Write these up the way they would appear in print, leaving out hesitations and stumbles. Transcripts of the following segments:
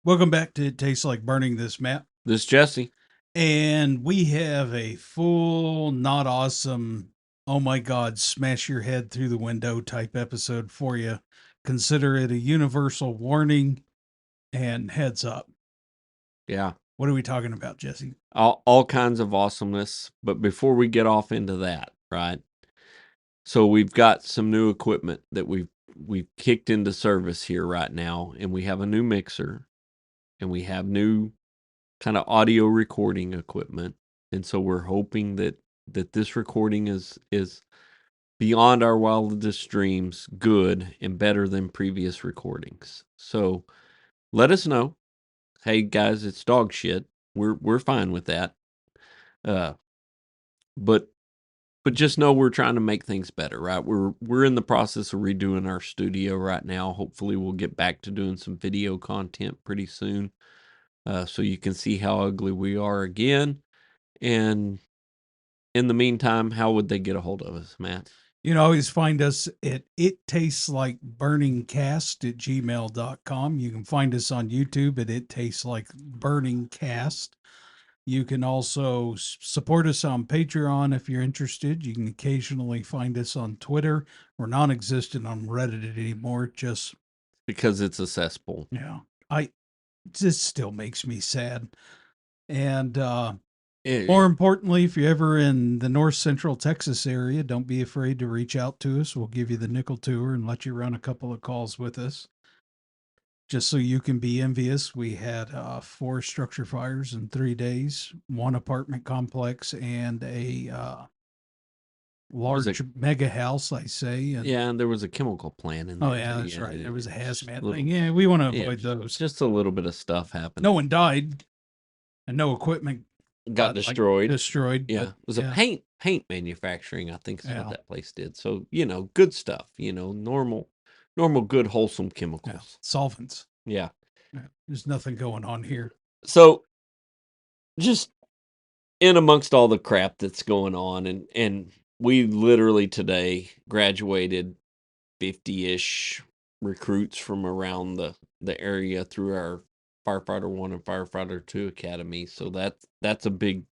Welcome back to It Tastes Like Burning, this Matt. This Jesse. And we have a full, not awesome, oh my God, smash your head through the window type episode for you. Consider it a universal warning and heads up. Yeah. What are we talking about, Jesse? All kinds of awesomeness. But before we get off into that, right? So we've got some new equipment that we've kicked into service here right now, and we have a new mixer, and we have new kind of audio recording equipment. And so we're hoping that this recording is beyond our wildest dreams, good and better than previous recordings. So let us know. Hey guys, it's dog shit. We're fine with that. Uh, but just know we're trying to make things better, right? We're in the process of redoing our studio right now. Hopefully, we'll get back to doing some video content pretty soon, so you can see how ugly we are again. And in the meantime, how would they get a hold of us, Matt? You can always find us at ittasteslikeburningcast at gmail.com. You can find us on YouTube at It Tastes Like Burning Cast. You can also support us on Patreon if you're interested. You can occasionally find us on Twitter. We're non-existent on Reddit anymore. Just Because it's a cesspool. yeah, I this still makes me sad. And more importantly, if you're ever in the North Central Texas area, don't be afraid to reach out to us. We'll give you the nickel tour and let you run a couple of calls with us. Just so you can be envious, we had 4 structure fires in 3 days, 1 apartment complex, and a large mega house, I say. And, yeah, and there was a chemical plant in there. oh, yeah, too. that's Yeah, right. There was a hazmat little, thing. Yeah, we want to avoid those. Just a little bit of stuff happened. No one died, and no equipment got destroyed. Destroyed. Yeah, But, it was a paint manufacturing, I think is Yeah. what that place did. So, good stuff, normal good wholesome chemicals. Solvents. Yeah. There's nothing going on here. So just in amongst all the crap that's going on, and we literally today graduated 50-ish recruits from around the area through our Firefighter 1 and Firefighter 2 Academy. So that's a big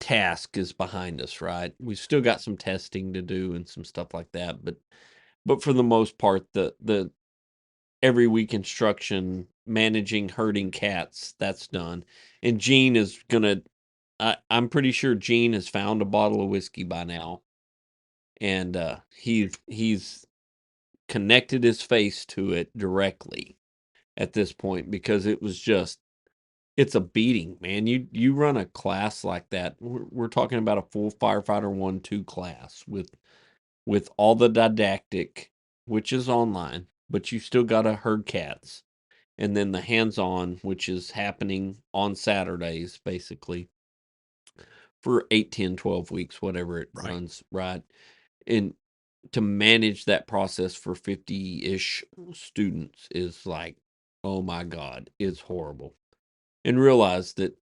task is behind us, right? We've still got some testing to do and some stuff like that, but for the most part, the every week instruction, managing herding cats, that's done. And Gene is gonna I'm pretty sure Gene has found a bottle of whiskey by now. And he's connected his face to it directly at this point, because it's a beating, man. You run a class like that. We're talking about a full Firefighter 1-2 class with all the didactic, which is online, but you still got to herd cats. And then the hands-on, which is happening on Saturdays, basically, for 8, 10, 12 weeks, whatever it runs, right? And to manage that process for 50-ish students is like, oh my God, it's horrible. And realize that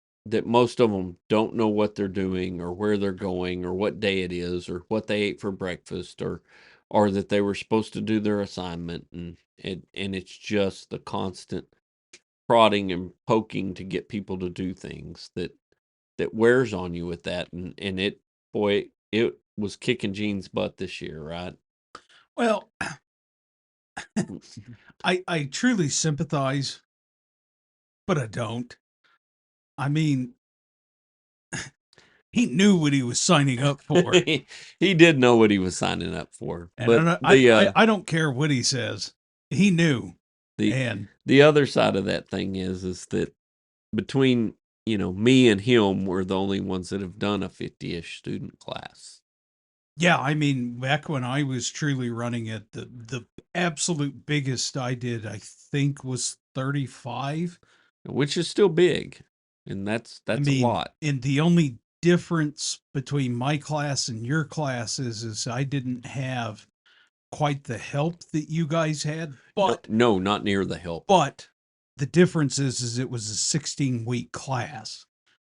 most of them don't know what they're doing or where they're going or what day it is or what they ate for breakfast or that they were supposed to do their assignment, and it's just the constant prodding and poking to get people to do things that wears on you with that, and it was kicking Gene's butt this year, right? Well, I truly sympathize, but I don't. I mean, he knew what he was signing up for. He did know what he was signing up for. And But I don't care what he says. He knew. The other side of that thing is that between, me and him, we're the only ones that have done a 50-ish student class. Yeah, I mean, back when I was truly running it, the absolute biggest I did, I think, was 35. Which is still big. And that's a lot. And the only difference between my class and your class is I didn't have quite the help that you guys had. But no, not near the help. But the difference is it was a 16-week class.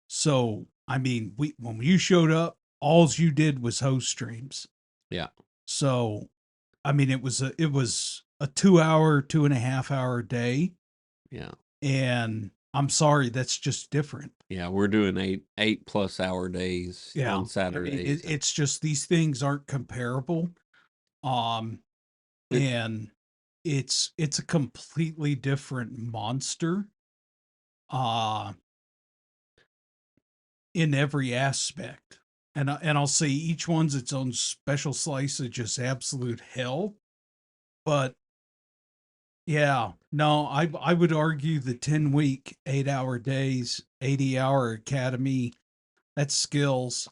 So, I mean, when you showed up, all you did was host streams. Yeah. So, I mean, it was a 2-hour, 2.5 hour day. Yeah. And I'm sorry, that's just different. Yeah, we're doing 8+ hour days Yeah. on Saturdays. It's just these things aren't comparable. Um, It, and it's a completely different monster uh in every aspect. And I'll say each one's its own special slice of just absolute hell. But yeah, no, I would argue the 10-week, 8-hour days, 80-hour academy, that's skills.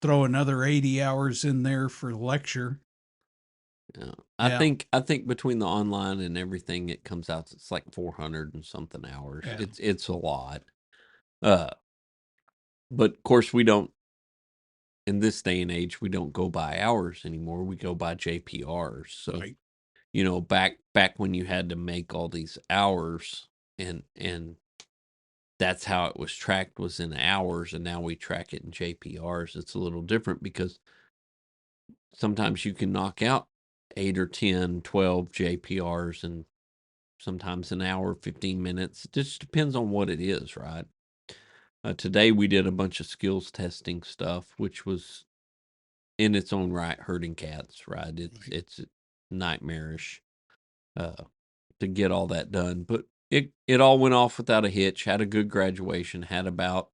Throw another 80 hours in there for lecture. yeah. Yeah, I think between the online and everything, it comes out it's like 400 and something hours. yeah, It's a lot. Uh, but of course we don't in this day and age we don't go by hours anymore. We go by JPRs. So right. back when you had to make all these hours and that's how it was tracked was in hours, and now we track it in JPRs. It's a little different because sometimes you can knock out 8 or 10, 12 JPRs and sometimes an hour, 15 minutes. It just depends on what it is, right? Today we did a bunch of skills testing stuff, which was in its own right herding cats, right? Right. It's nightmarish uh, to get all that done, but it all went off without a hitch. Had a good graduation. Had about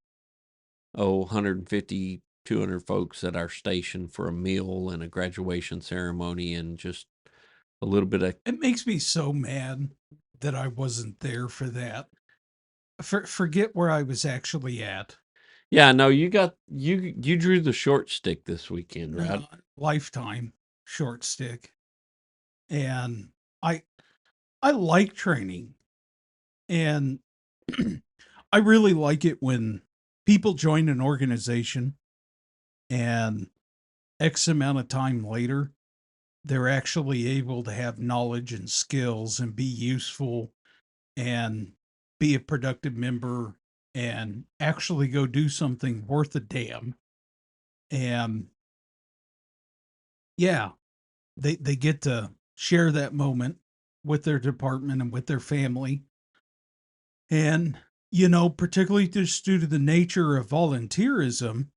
150, 200 folks at our station for a meal and a graduation ceremony, and just a little bit of It makes me so mad that I wasn't there for that. Forget where I was actually at. yeah. No, you drew the short stick this weekend, right? Lifetime short stick. And I I like training, and I really like it when people join an organization and X amount of time later they're actually able to have knowledge and skills and be useful and be a productive member and actually go do something worth a damn. And yeah, they get to share that moment with their department and with their family. And particularly just due to the nature of volunteerism,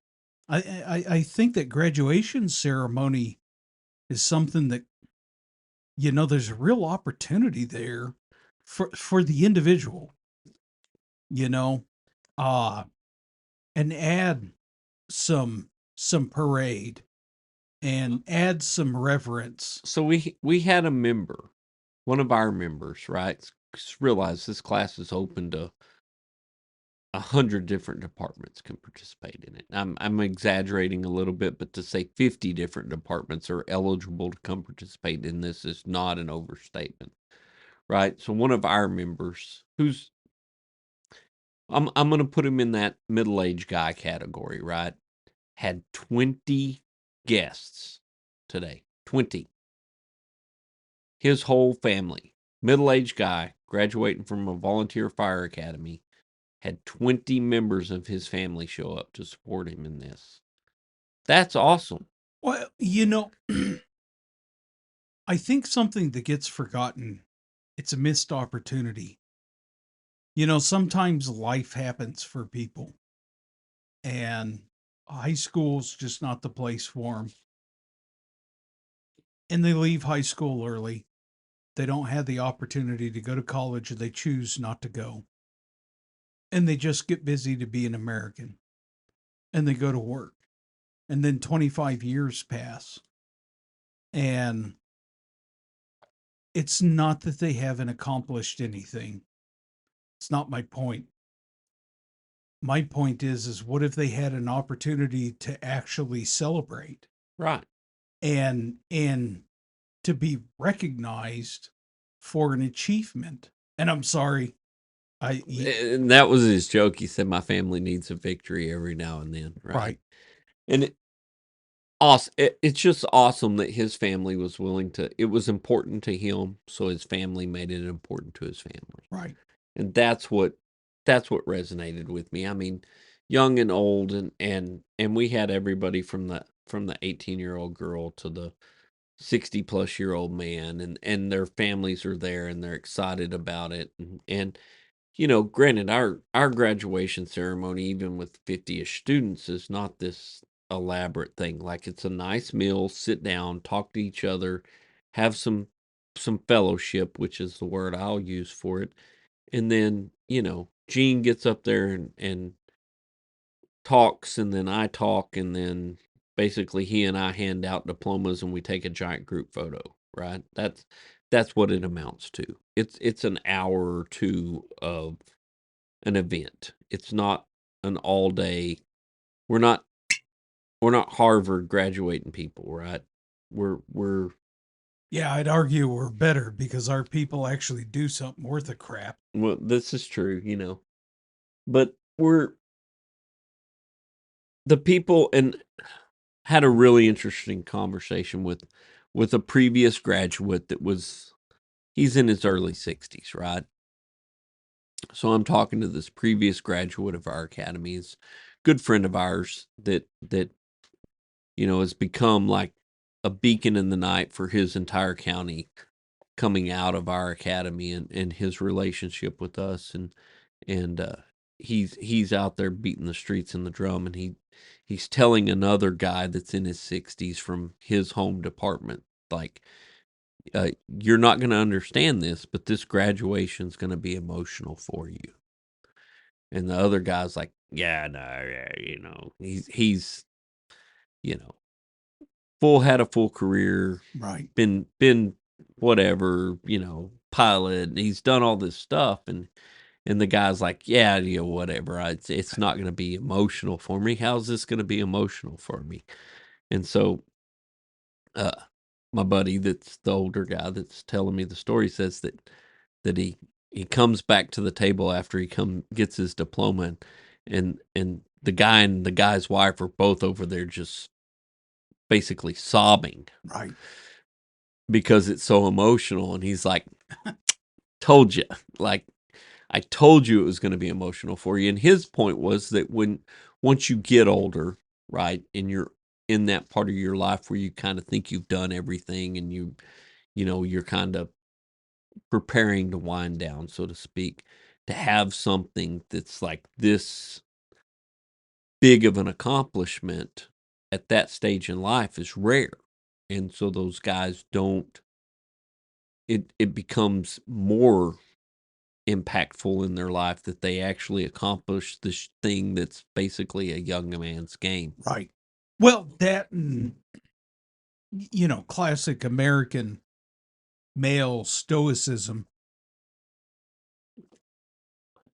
I think that graduation ceremony is something that there's a real opportunity there for the individual, you know, uh, and add some parade and add some reverence. So we had a member, one of our members, right? Realize this class is open to 100 different departments can participate in it. I'm exaggerating a little bit, but to say 50 different departments are eligible to come participate in this is not an overstatement, right? So one of our members, who's I'm going to put him in that middle-aged guy category, right? Had 20 guests today. 20. His whole family, middle-aged guy, graduating from a volunteer fire academy, had 20 members of his family show up to support him in this. That's awesome. Well, I think something that gets forgotten, it's a missed opportunity. Sometimes life happens for people, and high school's just not the place for them. And they leave high school early. They don't have the opportunity to go to college, or they choose not to go. And they just get busy to be an American, and they go to work. And then 25 years pass, and it's not that they haven't accomplished anything. It's not my point. My point is what if they had an opportunity to actually celebrate Right. and to be recognized for an achievement? And I'm sorry, And that was his joke. He said, my family needs a victory every now and then. Right. right, And awesome. It's just awesome that his family was willing to, it was important to him. So his family made it important to his family. right. And that's what resonated with me. I mean, young and old, and we had everybody from the 18-year-old girl to the 60-plus-year-old man, and their families are there, and they're excited about it, and granted, our graduation ceremony, even with 50-ish students, is not this elaborate thing. Like, it's a nice meal, sit down, talk to each other, have some fellowship, which is the word I'll use for it. And then, Gene gets up there and talks, and then I talk, and then basically he and I hand out diplomas, and we take a giant group photo, right? That's what it amounts to. It's an hour or two of an event. It's not an all day. We're not we're not Harvard graduating people, right? We're Yeah, I'd argue we're better because our people actually do something worth a crap. well, this is true. But we're the people, and had a really interesting conversation with a previous graduate that was he's in his early 60s, right? So I'm talking to this previous graduate of our academy, is good friend of ours that has become like a beacon in the night for his entire county, coming out of our academy, and his relationship with us, and he's out there beating the streets in the drum, and he's telling another guy that's in his 60s from his home department, like, you're not going to understand this, but this graduation's going to be emotional for you. And the other guy's like, yeah, no, yeah, he's you know had a full career, Right. been whatever, pilot, and he's done all this stuff, and the guy's like, yeah, whatever. It's not going to be emotional for me. How's this going to be emotional for me? And so, uh, my buddy, that's the older guy that's telling me the story, says that he comes back to the table after he gets his diploma, and the guy and the guy's wife are both over there just basically sobbing Right. because it's so emotional, and he's like, told you, like, I told you it was going to be emotional for you. And his point was that once you get older, right, and you're in that part of your life where you kind of think you've done everything, and you're kind of preparing to wind down, so to speak, to have something that's like this big of an accomplishment at that stage in life is rare. And so those guys don't, it becomes more impactful in their life that they actually accomplish this thing that's basically a young man's game. Right. Well, that and, classic American male stoicism.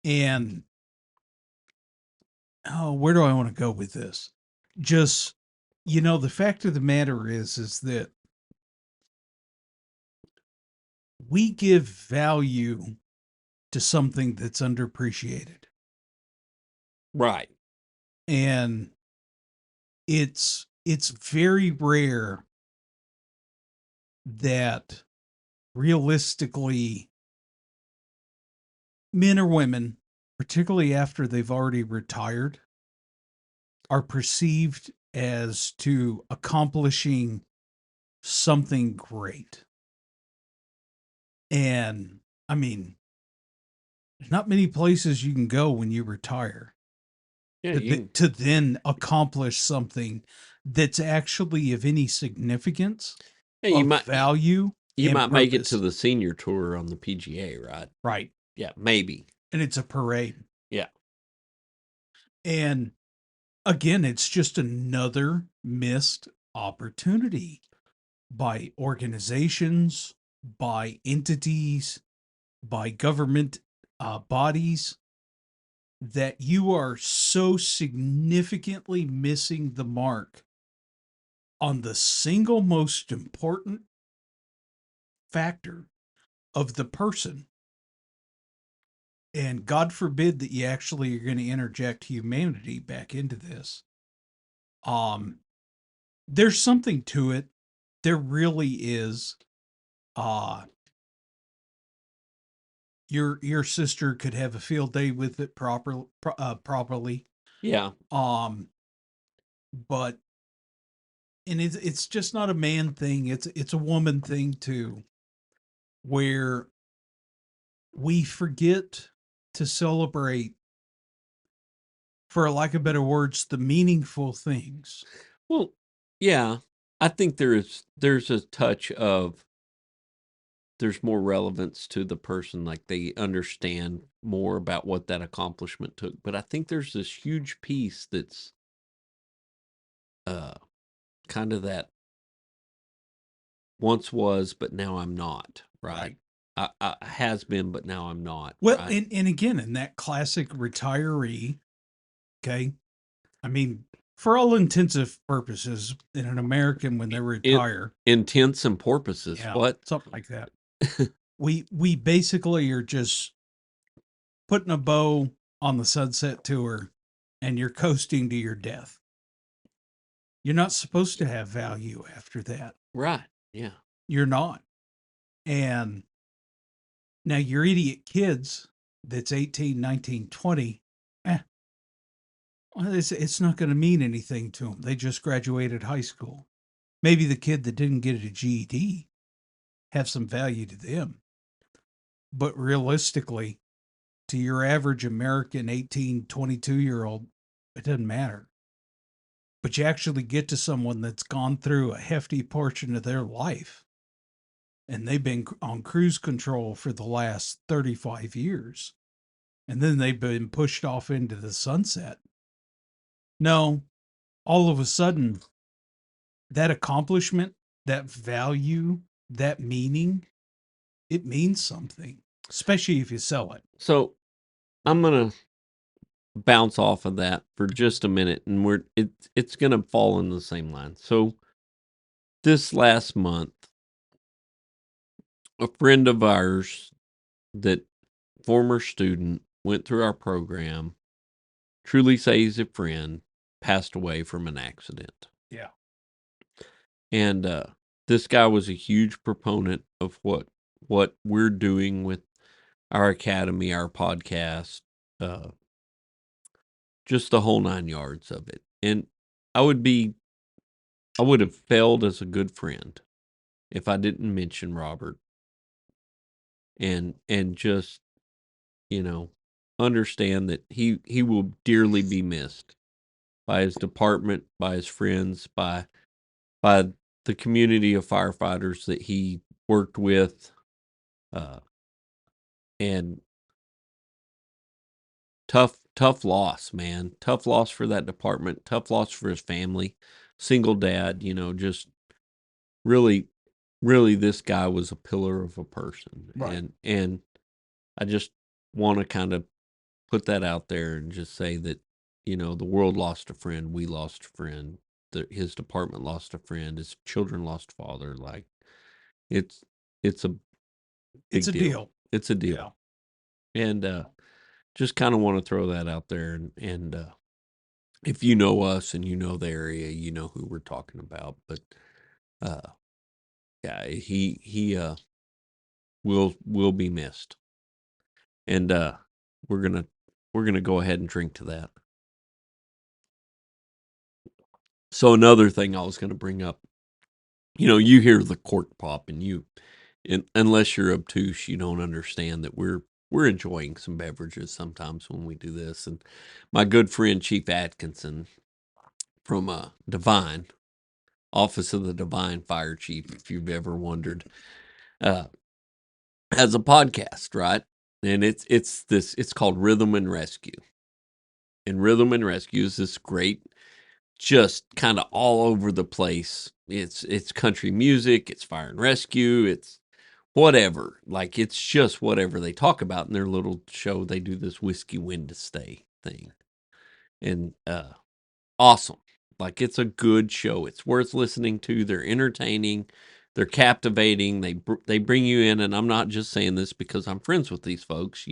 And where do I want to go with this? Just, the fact of the matter is that we give value to something that's underappreciated. Right. And it's very rare that realistically men or women, particularly after they've already retired, are perceived as to accomplishing something great. And I mean, there's not many places you can go when you retire Yeah, to then accomplish something that's actually of any significance, yeah, of value, you and might make it to purpose. the senior tour on the PGA, right? Right. Yeah, maybe. And it's a parade. Yeah. And again, it's just another missed opportunity by organizations, by entities, by government bodies, that you are so significantly missing the mark on the single most important factor of the person. And God forbid that you actually are going to interject humanity back into this. Um, there's something to it. There really is. Uh, your sister could have a field day with it properly. Yeah. But and it's just not a man thing. It's a woman thing too, where we forget to celebrate, for lack of better words, the meaningful things. Well, yeah, I think there's a touch of there's more relevance to the person, like they understand more about what that accomplishment took. But I think there's this huge piece that's kind of that once was, but now I'm not, right? I has been, but now I'm not. Well, right? and again, in that classic retiree, okay, I mean, for all intensive purposes, in an American when they retire, Intents and purposes. yeah, What? something like that. We basically are just putting a bow on the sunset tour, and you're coasting to your death. You're not supposed to have value after that. Right. Yeah. You're not. And now your idiot kids that's 18, 19, 20, well, it's not going to mean anything to them. They just graduated high school. Maybe the kid that didn't get a GED have some value to them. But realistically, to your average American 18, 22-year-old, it doesn't matter. But you actually get to someone that's gone through a hefty portion of their life and they've been on cruise control for the last 35 years. And then they've been pushed off into the sunset. No, all of a sudden, that accomplishment, that value, that meaning, it means something, especially if you sell it. So I'm gonna bounce off of that for just a minute, and it's gonna fall in the same line. So this last month, a friend of ours that former student went through our program, truly say he's a friend, passed away from an accident. Yeah. And this guy was a huge proponent of what we're doing with our academy, our podcast, just the whole 9 yards of it. And I would have failed as a good friend if I didn't mention Robert and just, understand that he will dearly be missed by his department, by his friends, by the community of firefighters that he worked with, and tough loss, man. Tough loss for that department. Tough loss for his family. Single dad, just really, really, this guy was a pillar of a person, Right. and I just want to kind of put that out there and just say that the world lost a friend, we lost a friend, his department lost a friend, his children lost a father. Like it's a It's a big deal. deal. It's a deal, and just kind of want to throw that out there, and if you know us and you know the area, you know who we're talking about. But yeah, he will be missed, and we're gonna go ahead and drink to that. So another thing I was gonna bring up, you hear the cork pop, and unless you're obtuse, you don't understand that we're enjoying some beverages sometimes when we do this. And my good friend Chief Atkinson from Divine, Office of the Divine Fire Chief, if you've ever wondered, has a podcast, right? And it's called Rhythm and Rescue. And Rhythm and Rescue is this great, just kind of all over the place. It's country music, it's fire and rescue, it's whatever. Like it's just whatever they talk about in their little show. They do this whiskey when to stay thing. And awesome. Like it's a good show. It's worth listening to. They're entertaining. They're captivating. They bring you in, and I'm not just saying this because I'm friends with these folks.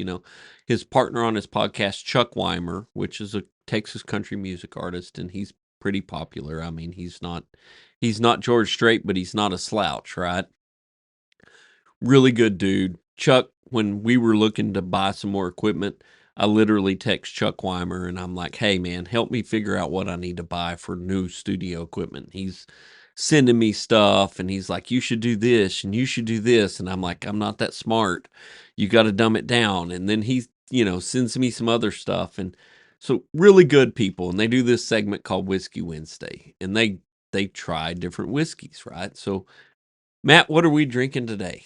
His partner on his podcast, Chuck Weimer, which is a Texas country music artist, and he's pretty popular. I mean, he's not George Strait, but he's not a slouch, right? Really good dude. Chuck, when we were looking to buy some more equipment, I literally text Chuck Weimer and I'm like, hey man, help me figure out what I need to buy for new studio equipment. He's sending me stuff, and he's like, you should do this and you should do this, and I'm like, I'm not that smart. You got to dumb it down. And then he, sends me some other stuff, and so really good people, and they do this segment called Whiskey Wednesday, and they try different whiskeys, right? So, Matt, what are we drinking today?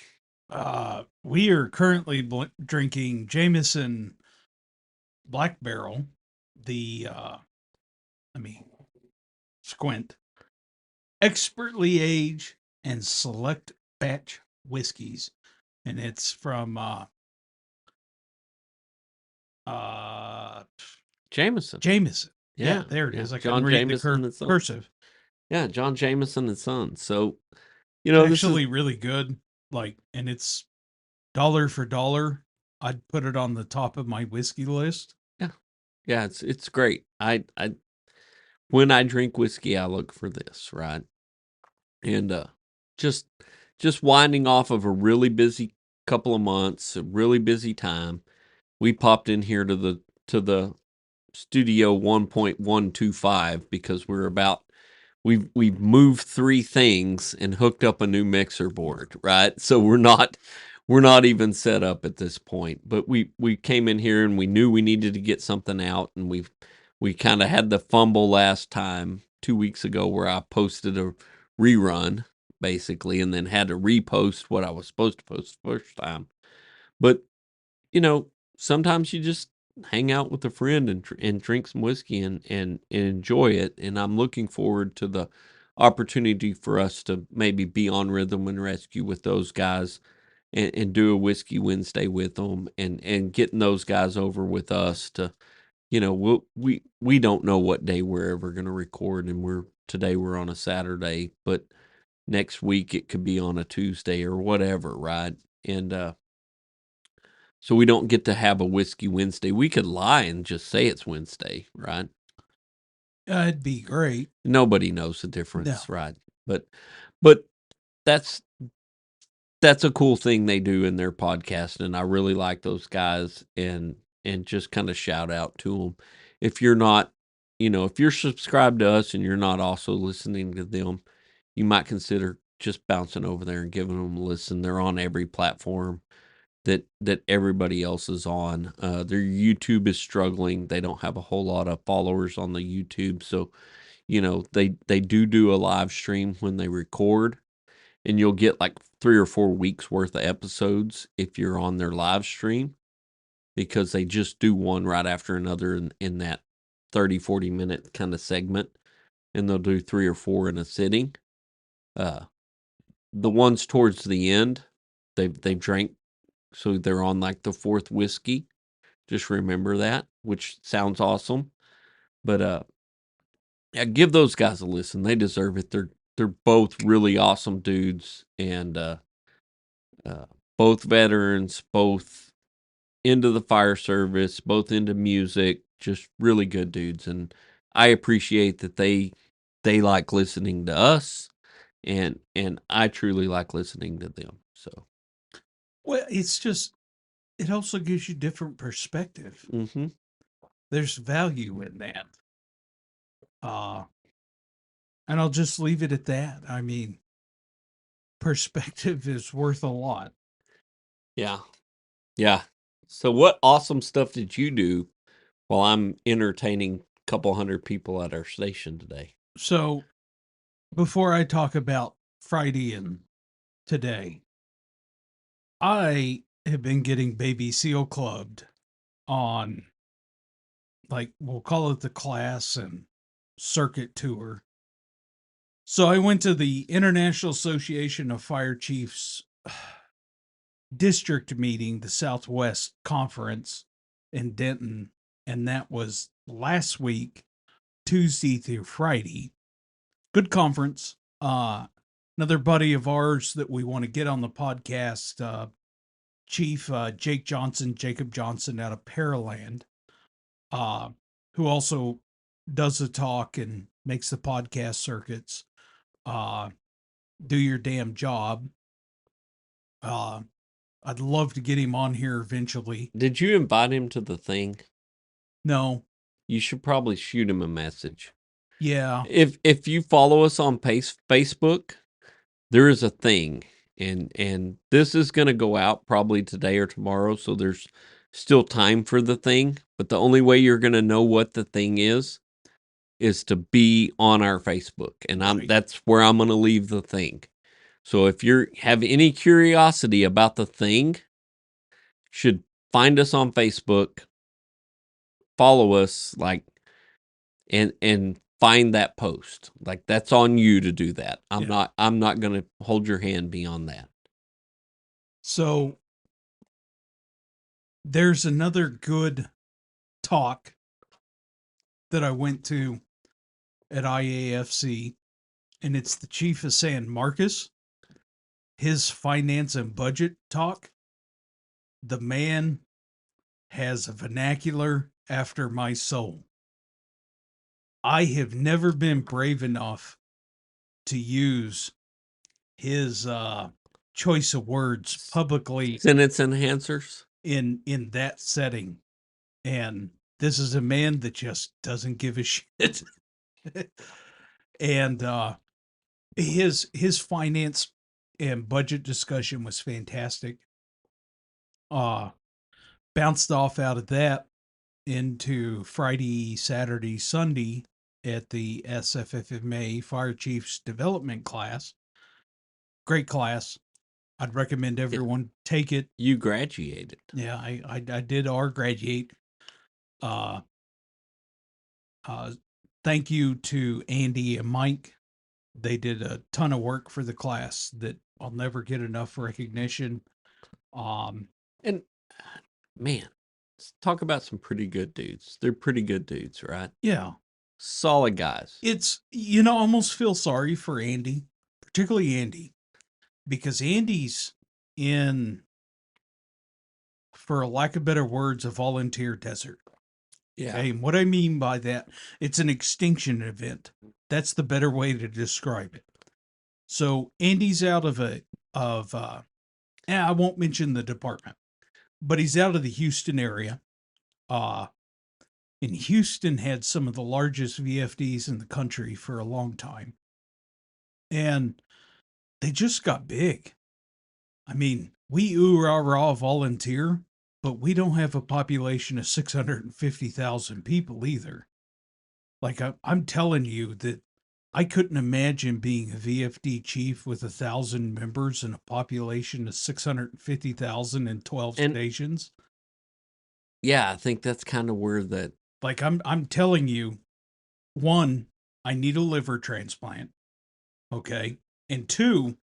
We are currently drinking Jameson Black Barrel, the let me squint, expertly aged and select batch whiskeys, and it's from Jameson. Jameson. Yeah, there it is. I John couldn't read Jameson the and Sons. cursive. Yeah, John Jameson and Sons. So, It's this is actually really good. And it's dollar for dollar. I'd put it on the top of my whiskey list. yeah, it's great. I when I drink whiskey, I look for this, right? And just winding off of a really busy couple of months, a really busy time. We popped in here to the studio 1.125 because we've moved 3 things and hooked up a new mixer board, right? So we're not even set up at this point. But we came in here and we knew we needed to get something out, and we kind of had the fumble last time 2 weeks ago where I posted a rerun basically and then had to repost what I was supposed to post the first time. But sometimes you just hang out with a friend and drink some whiskey and enjoy it. And I'm looking forward to the opportunity for us to maybe be on Rhythm and Rescue with those guys and do a Whiskey Wednesday with them and getting those guys over with us to, we don't know what day we're ever going to record. And today we're on a Saturday, but next week it could be on a Tuesday or whatever, right? And so we don't get to have a Whiskey Wednesday. We could lie and just say it's Wednesday, right? It'd be great. Nobody knows the difference, No. right? But that's a cool thing they do in their podcast, and I really like those guys and just kind of shout out to them. If you're not, if you're subscribed to us and you're not also listening to them, you might consider just bouncing over there and giving them a listen. They're on every platform that everybody else is on. Their YouTube is struggling. They don't have a whole lot of followers on the YouTube, so they do a live stream when they record, and you'll get like 3 or 4 weeks worth of episodes if you're on their live stream, because they just do one right after another in that 30-40 minute kind of segment, and they'll do 3 or 4 in a sitting. The ones towards the end, they've drank, so they're on like the 4th whiskey. Just remember that, which sounds awesome. But yeah, give those guys a listen. They deserve it. They're both really awesome dudes, and both veterans, both into the fire service, both into music, just really good dudes. And I appreciate that they like listening to us, and I truly like listening to them. So, Well, it also gives you different perspective. mm-hmm. There's value in that. And I'll just leave it at that. I mean, perspective is worth a lot. Yeah. Yeah. So what awesome stuff did you do while I'm entertaining a couple hundred people at our station today? So before I talk about Friday and today, I have been getting baby seal clubbed on, like, we'll call it the class and circuit tour. So I went to the International Association of Fire Chiefs district meeting, the Southwest Conference in Denton, and that was last week, Tuesday through Friday. Good conference. Another buddy of ours that we want to get on the podcast, Chief Jacob Johnson out of Pearland, who also does the talk and makes the podcast circuits. Do your damn job. I'd love to get him on here eventually. Did you invite him to the thing? No. You should probably shoot him a message. Yeah. If you follow us on Facebook, there is a thing, and this is going to go out probably today or tomorrow, so there's still time for the thing. But the only way you're going to know what the thing is to be on our Facebook, and Right. that's where I'm going to leave the thing. So if you have any curiosity about the thing, should find us on Facebook, follow us, like, and find that post. Like, that's on you to do that. Yeah. I'm not going to hold your hand beyond that. So there's another good talk that I went to at IAFC, and it's the chief of San Marcos. His finance and budget talk. The man has a vernacular after my soul. I have never been brave enough to use his choice of words publicly Sentence enhancers. in that setting. And this is a man that just doesn't give a shit. And his finance and budget discussion was fantastic. Bounced off out of that into Friday, Saturday, Sunday at the SFFMA Fire Chiefs Development class. Great class. I'd recommend everyone take it. You graduated. Yeah, I did our graduate. Uh, thank you to Andy and Mike. They did a ton of work for the class that I'll never get enough recognition. And man, let's talk about some pretty good dudes. They're pretty good dudes, right? Yeah, Solid guys. it's, almost feel sorry for Andy, particularly Andy, because Andy's in, for lack of better words, a volunteer desert. Yeah. Okay, and what I mean by that, it's an extinction event. That's the better way to describe it. So Andy's out of I won't mention the department, but he's out of the Houston area. And Houston had some of the largest VFDs in the country for a long time. And they just got big. I mean, we rah volunteer, but we don't have a population of 650,000 people either. Like, I'm telling you that I couldn't imagine being a VFD chief with 1,000 members and a population of 650,000 and 12 And stations. yeah, I think that's kind of where that. Like, I'm telling you, one, I need a liver transplant. Okay. And two,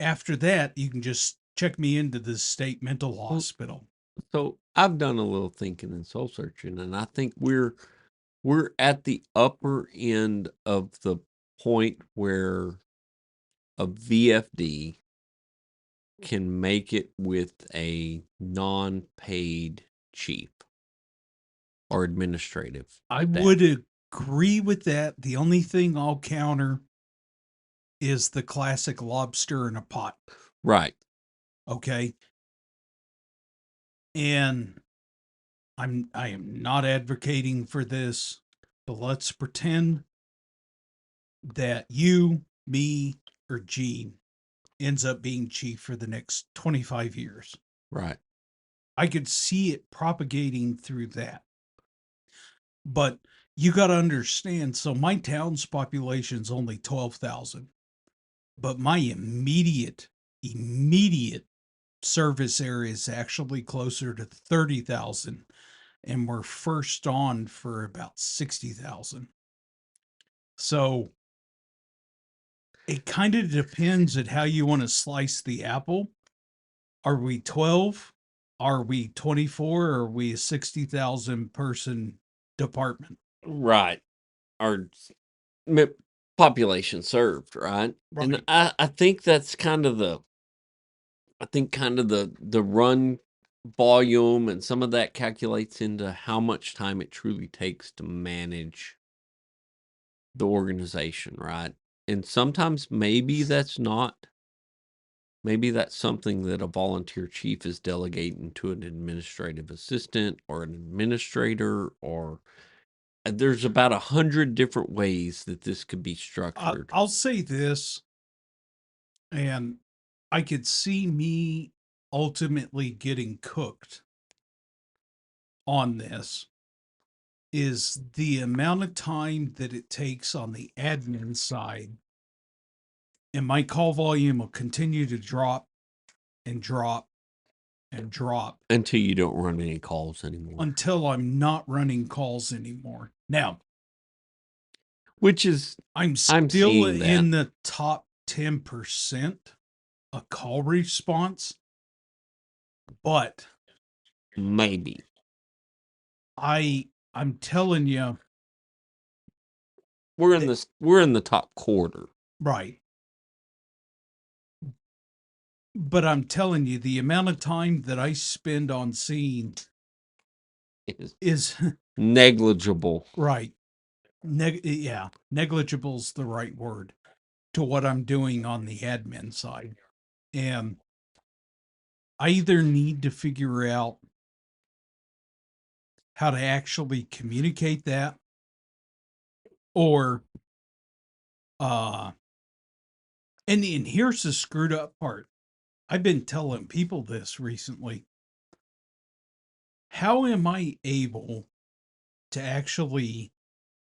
after that, you can just check me into the state mental hospital. So I've done a little thinking and soul searching, and I think we're at the upper end of the point where a VFD can make it with a non-paid chief or administrative. I staff. would agree with that. The only thing I'll counter is the classic lobster in a pot. Right. Okay. And I am not advocating for this, but let's pretend that you, me, or Gene ends up being chief for the next 25 years. Right. I could see it propagating through that. But you got to understand, so my town's population is only 12,000, but my immediate service area is actually closer to 30,000, and we're first on for about 60,000. So it kind of depends at how you want to slice the apple. Are we 12? Are we 24? Or are we a 60,000 person department? Right. Our population served, right? Right. And I think that's kind of the run volume, and some of that calculates into how much time it truly takes to manage the organization, right? And sometimes maybe that's something that a volunteer chief is delegating to an administrative assistant or an administrator, or there's about 100 different ways that this could be structured. I'll say this, and I could see me ultimately getting cooked on this, is the amount of time that it takes on the admin side, and my call volume will continue to drop and drop and drop Until you don't run any calls anymore. until I'm not running calls anymore. Now, Which is, I'm I'm still seeing that. in the top 10% a call response, but Maybe. I'm telling you, We're in the top quarter. right. But I'm telling you, the amount of time that I spend on scene is negligible. right. Yeah, negligible's the right word to what I'm doing on the admin side. And I either need to figure out how to actually communicate that, or and here's the screwed up part. I've been telling people this recently. How am I able to actually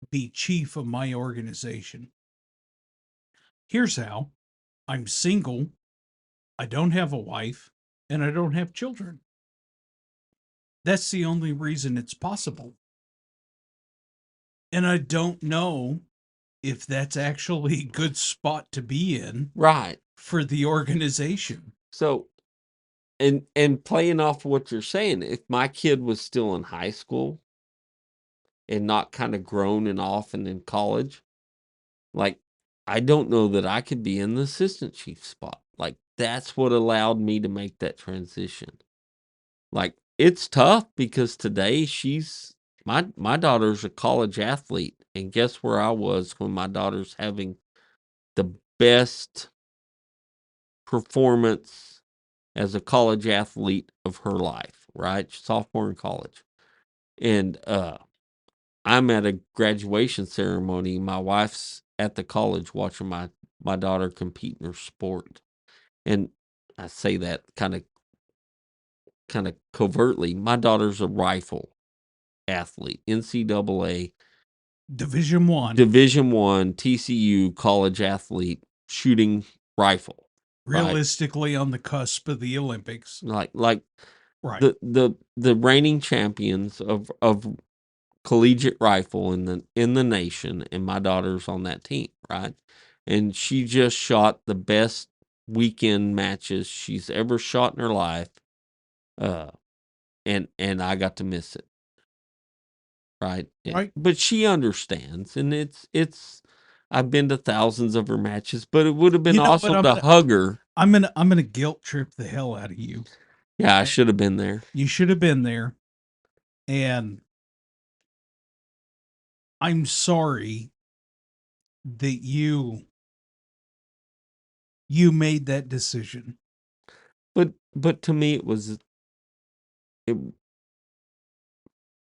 be chief of my organization? Here's how. I'm single, I don't have a wife, and I don't have children. That's the only reason it's possible. And I don't know if that's actually a good spot to be in, right, for the organization. So, and playing off what you're saying, if my kid was still in high school and not kind of grown and off and in college, like, I don't know that I could be in the assistant chief spot. Like, that's what allowed me to make that transition. Like, it's tough because today my daughter's a college athlete, and guess where I was when my daughter's having the best performance as a college athlete of her life, right? Sophomore in college. And I'm at a graduation ceremony. My wife's at the college watching my daughter compete in her sport. And I say that kind of covertly. My daughter's a rifle athlete, NCAA Division One, TCU college athlete shooting rifle. Right? realistically on the cusp of the Olympics. Like Right. the reigning champions of collegiate rifle in the nation, and my daughter's on that team, right? And she just shot the best weekend matches she's ever shot in her life. And I got to miss it. Right? Right. But she understands, and it's I've been to thousands of her matches, but it would have been awesome to hug her. I'm gonna guilt trip the hell out of you. Yeah, I should have been there. You should have been there. And I'm sorry that you made that decision. But to me it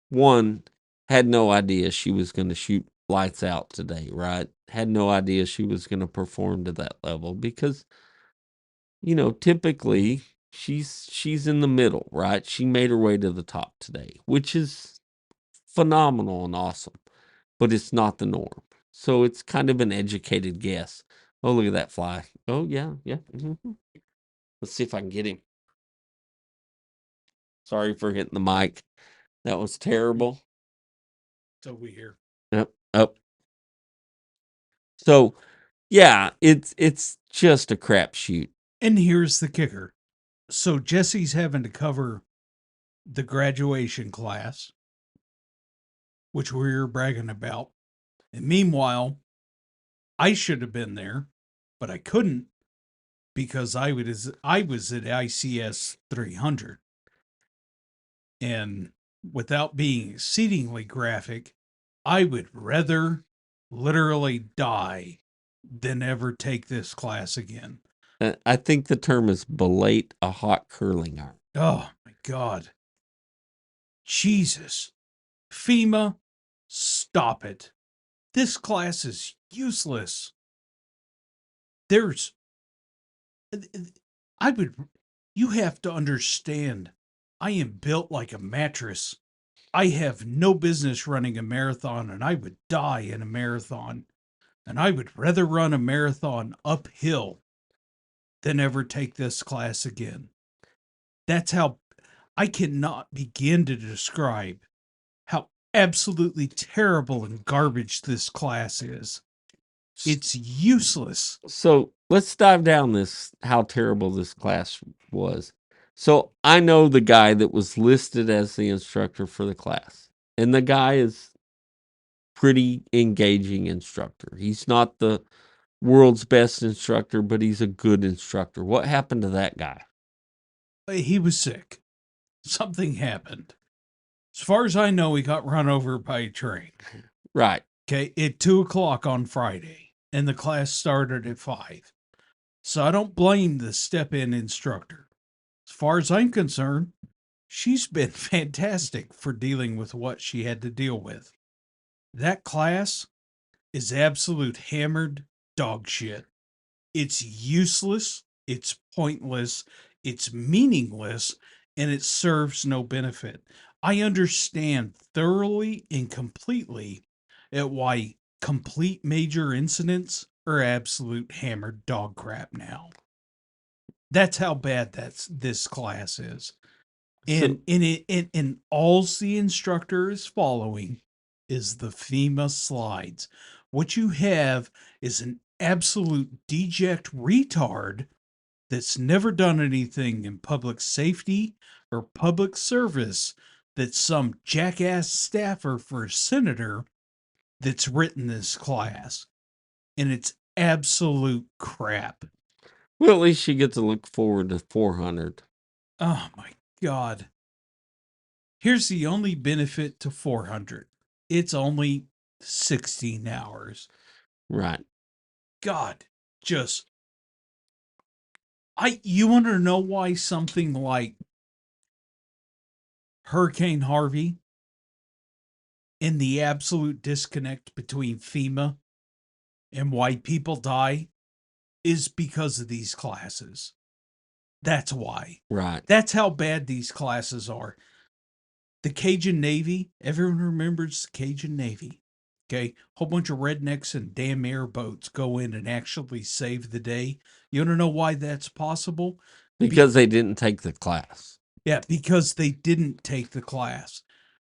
one, had no idea she was going to shoot lights out today, right? Had no idea she was going to perform to that level because, typically she's in the middle, right? She made her way to the top today, which is phenomenal and awesome, but it's not the norm. So it's kind of an educated guess. Oh, look at that fly. Oh, yeah. Mm-hmm. Let's see if I can get him. Sorry for hitting the mic. That was terrible. It's over here. Yep. Up. So, yeah, it's just a crapshoot. And here's the kicker. So Jesse's having to cover the graduation class, which we were bragging about. And meanwhile, I should have been there, but I couldn't because I was at ICS 300. And without being exceedingly graphic, I would rather literally die than ever take this class again. I think the term is belate a hot curling iron. Oh my God. Jesus. Fema Stop it. This class is useless. There's, I would, you have to understand, I am built like a mattress. I have no business running a marathon and I would die in a marathon. And I would rather run a marathon uphill than ever take this class again. That's how I cannot begin to describe how absolutely terrible and garbage this class is. It's useless. So let's dive down this, how terrible this class was. So I know the guy that was listed as the instructor for the class, and the guy is pretty engaging instructor. He's not the world's best instructor, but he's a good instructor. What happened to that guy? He was sick. Something happened. As far as I know, he got run over by a train. Right. Okay, at 2 o'clock on Friday, and the class started at 5. So I don't blame the step-in instructor. As far as I'm concerned, she's been fantastic for dealing with what she had to deal with. That class is absolute hammered dog shit. It's useless, it's pointless, it's meaningless, and it serves no benefit. I understand thoroughly and completely at why complete major incidents are absolute hammered dog crap now. That's how bad this class is. So, And all the instructor is following is the Fema slides. What you have is an absolute deject retard that's never done anything in public safety or public service, that's some jackass staffer for a senator that's written this class. And it's absolute crap. well, at least you get to look forward to 400. Oh my God. Here's the only benefit to 400. It's only 16 hours. Right. God, just you want to know why something like Hurricane Harvey and the absolute disconnect between FEMA and why people die is because of these classes. That's why. Right. That's how bad these classes are. The Cajun Navy, everyone remembers the Cajun Navy. Okay, whole bunch of rednecks and damn airboats go in and actually save the day. You want to know why that's possible? Because they didn't take the class. Yeah, because they didn't take the class.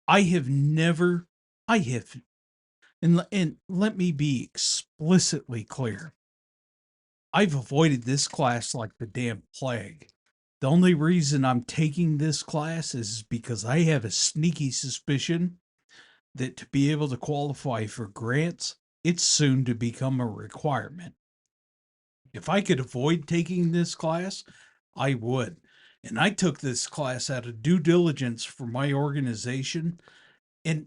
I have, and let me be explicitly clear. I've avoided this class like the damn plague. The only reason I'm taking this class is because I have a sneaky suspicion that to be able to qualify for grants, it's soon to become a requirement. If I could avoid taking this class, I would. And I took this class out of due diligence for my organization. And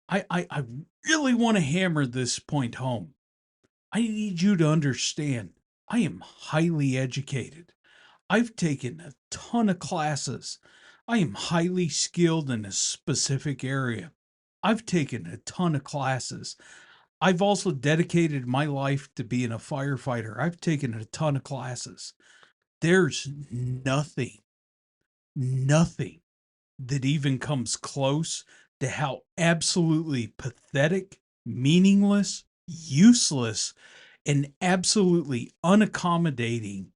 I really want to hammer this point home. I need you to understand I am highly educated. I've taken a ton of classes. I am highly skilled in a specific area. I've taken a ton of classes. I've also dedicated my life to being a firefighter. I've taken a ton of classes. There's nothing that even comes close to how absolutely pathetic, meaningless, useless, and absolutely unaccommodating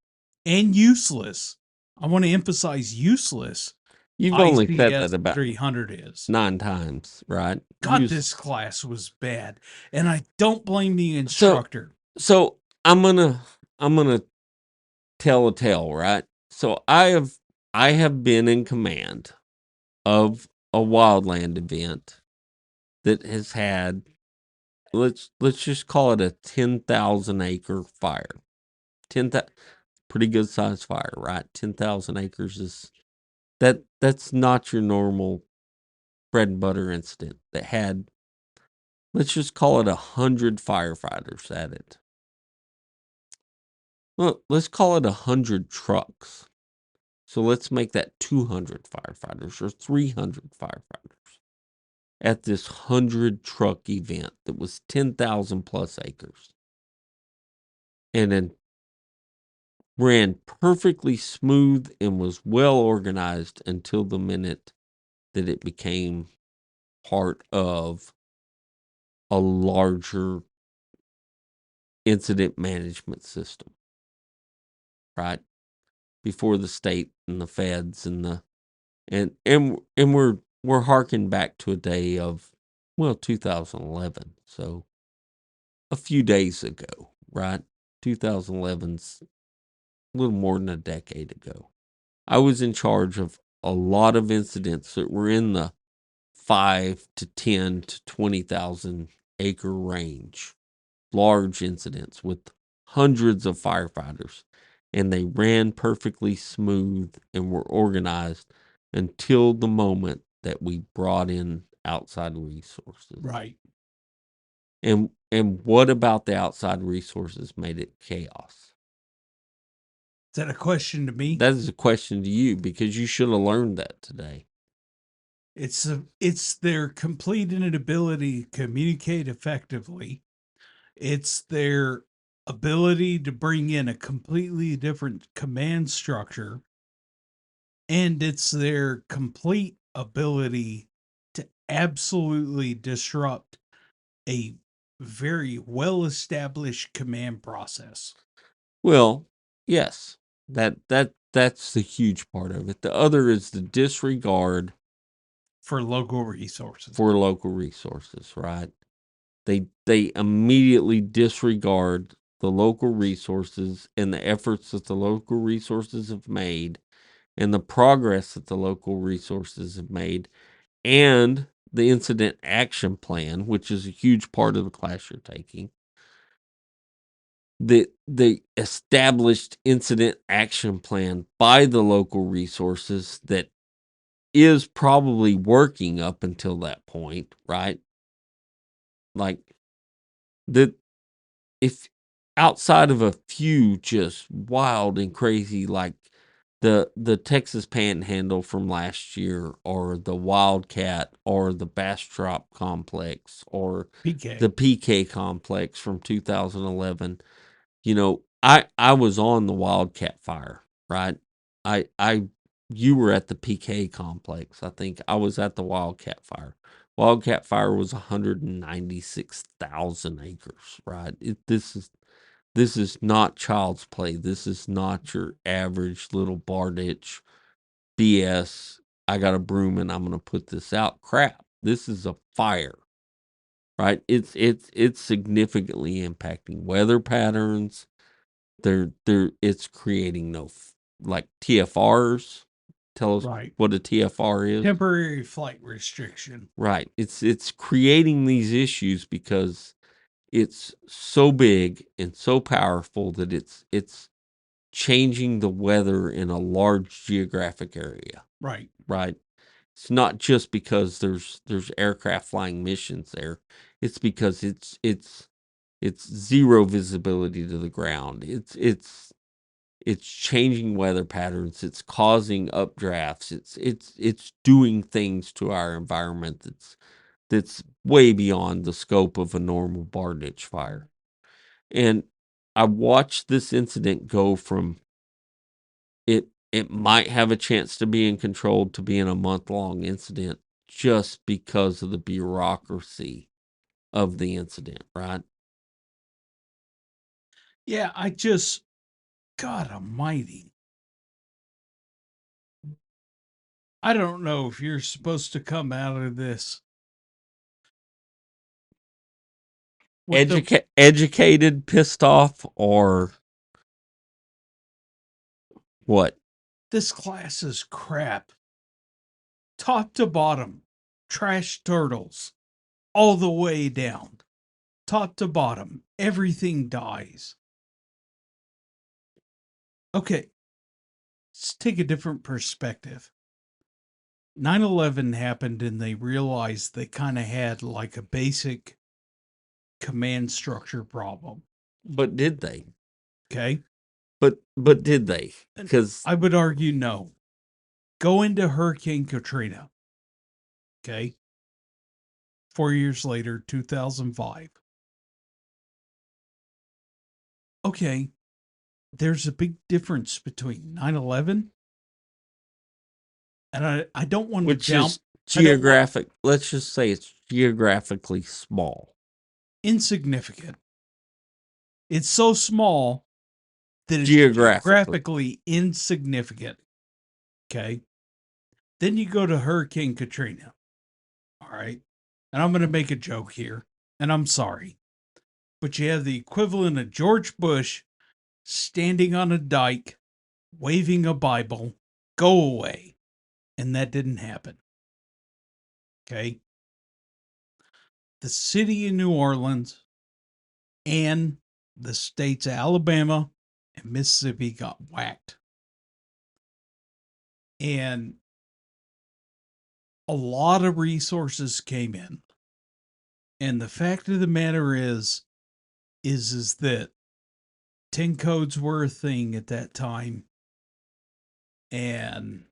and useless. I want to emphasize useless. You've only said ICS that about 300 is. 9 times, right? God, this class was bad, and I don't blame the So, instructor. so I'm gonna tell a tale, right? So I have been in command of a wildland event that has had, let's just call it a 10,000 acre fire. 10,000, pretty good size fire, right? 10,000 acres is that's not your normal bread and butter incident that had, let's just call it 100 firefighters at it. Well, let's call it 100 trucks. So let's make that 200 firefighters or 300 firefighters. at this 100-truck event that was 10,000 plus acres. And then ran perfectly smooth and was well organized until the minute that it became part of a larger incident management system, right? Before the state and the feds and the and we're harking back to a day of 2011. So a few days ago, right? 2011's a little more than a decade ago. I was in charge of a lot of incidents that were in the 5 to 10 to 20,000 acre range, large incidents with hundreds of firefighters, and they ran perfectly smooth and were organized until the moment that we brought in outside resources. Right. And what about the outside resources made it chaos? Is that a question to me? That is a question to you, because you should have learned that today. It's their complete inability to communicate effectively. It's their ability to bring in a completely different command structure, and it's their complete ability to absolutely disrupt a very well established command process Well, yes, that's the huge part of it. The other is the disregard for local resources. for local resources, right? They immediately disregard the local resources and the efforts that the local resources have made and the progress that the local resources have made and the incident action plan, which is a huge part of the class you're taking. The established incident action plan by the local resources that is probably working up until that point, right? Like the if outside of a few just wild and crazy, like the Texas Panhandle from last year, or the Wildcat, or the Bastrop Complex, or PK. the PK Complex from 2011. I was on the Wildcat fire, right? I you were at the PK complex. I think I was at the Wildcat fire. Wildcat fire was 196,000 acres, right? This is not child's play. This is not your average little bar ditch BS. I got a broom and I'm going to put this out. Crap. This is a fire, right? It's significantly impacting weather patterns. It's creating like TFRs. Tell us Right. what a TFR is. Temporary flight restriction. Right. It's creating these issues because it's so big and so powerful that it's changing the weather in a large geographic area. Right. Right. It's not just because there's aircraft flying missions there. It's because it's zero visibility to the ground. It's changing weather patterns. It's causing updrafts. It's doing things to our environment that's way beyond the scope of a normal bar ditch fire. And I watched this incident go from it might have a chance to be in control to being a month-long incident just because of the bureaucracy of the incident, right? Yeah, God almighty. I don't know if you're supposed to come out of this with Educated, pissed off, or what? this class is crap. Top to bottom, trash turtles, all the way down. Top to bottom, everything dies. Okay, let's take a different perspective. 9/11 happened and they realized they kind of had like a basic command structure problem. But did they? Okay. But did they? Because I would argue no. Go into Hurricane Katrina. Okay. 4 years later, 2005. Okay, there's a big difference between 9/11, and I don't want to Which is I don't want geographic. Let's just say it's geographically small. insignificant. It's so small that it's Geographically. geographically insignificant. Okay. Then you go to Hurricane Katrina. All right. And I'm going to make a joke here, and I'm sorry. But you have the equivalent of George Bush standing on a dike, waving a Bible, go away. And that didn't happen. Okay. The city of New Orleans and the states of Alabama and Mississippi got whacked. And a lot of resources came in. And the fact of the matter is that 10 codes were a thing at that time. And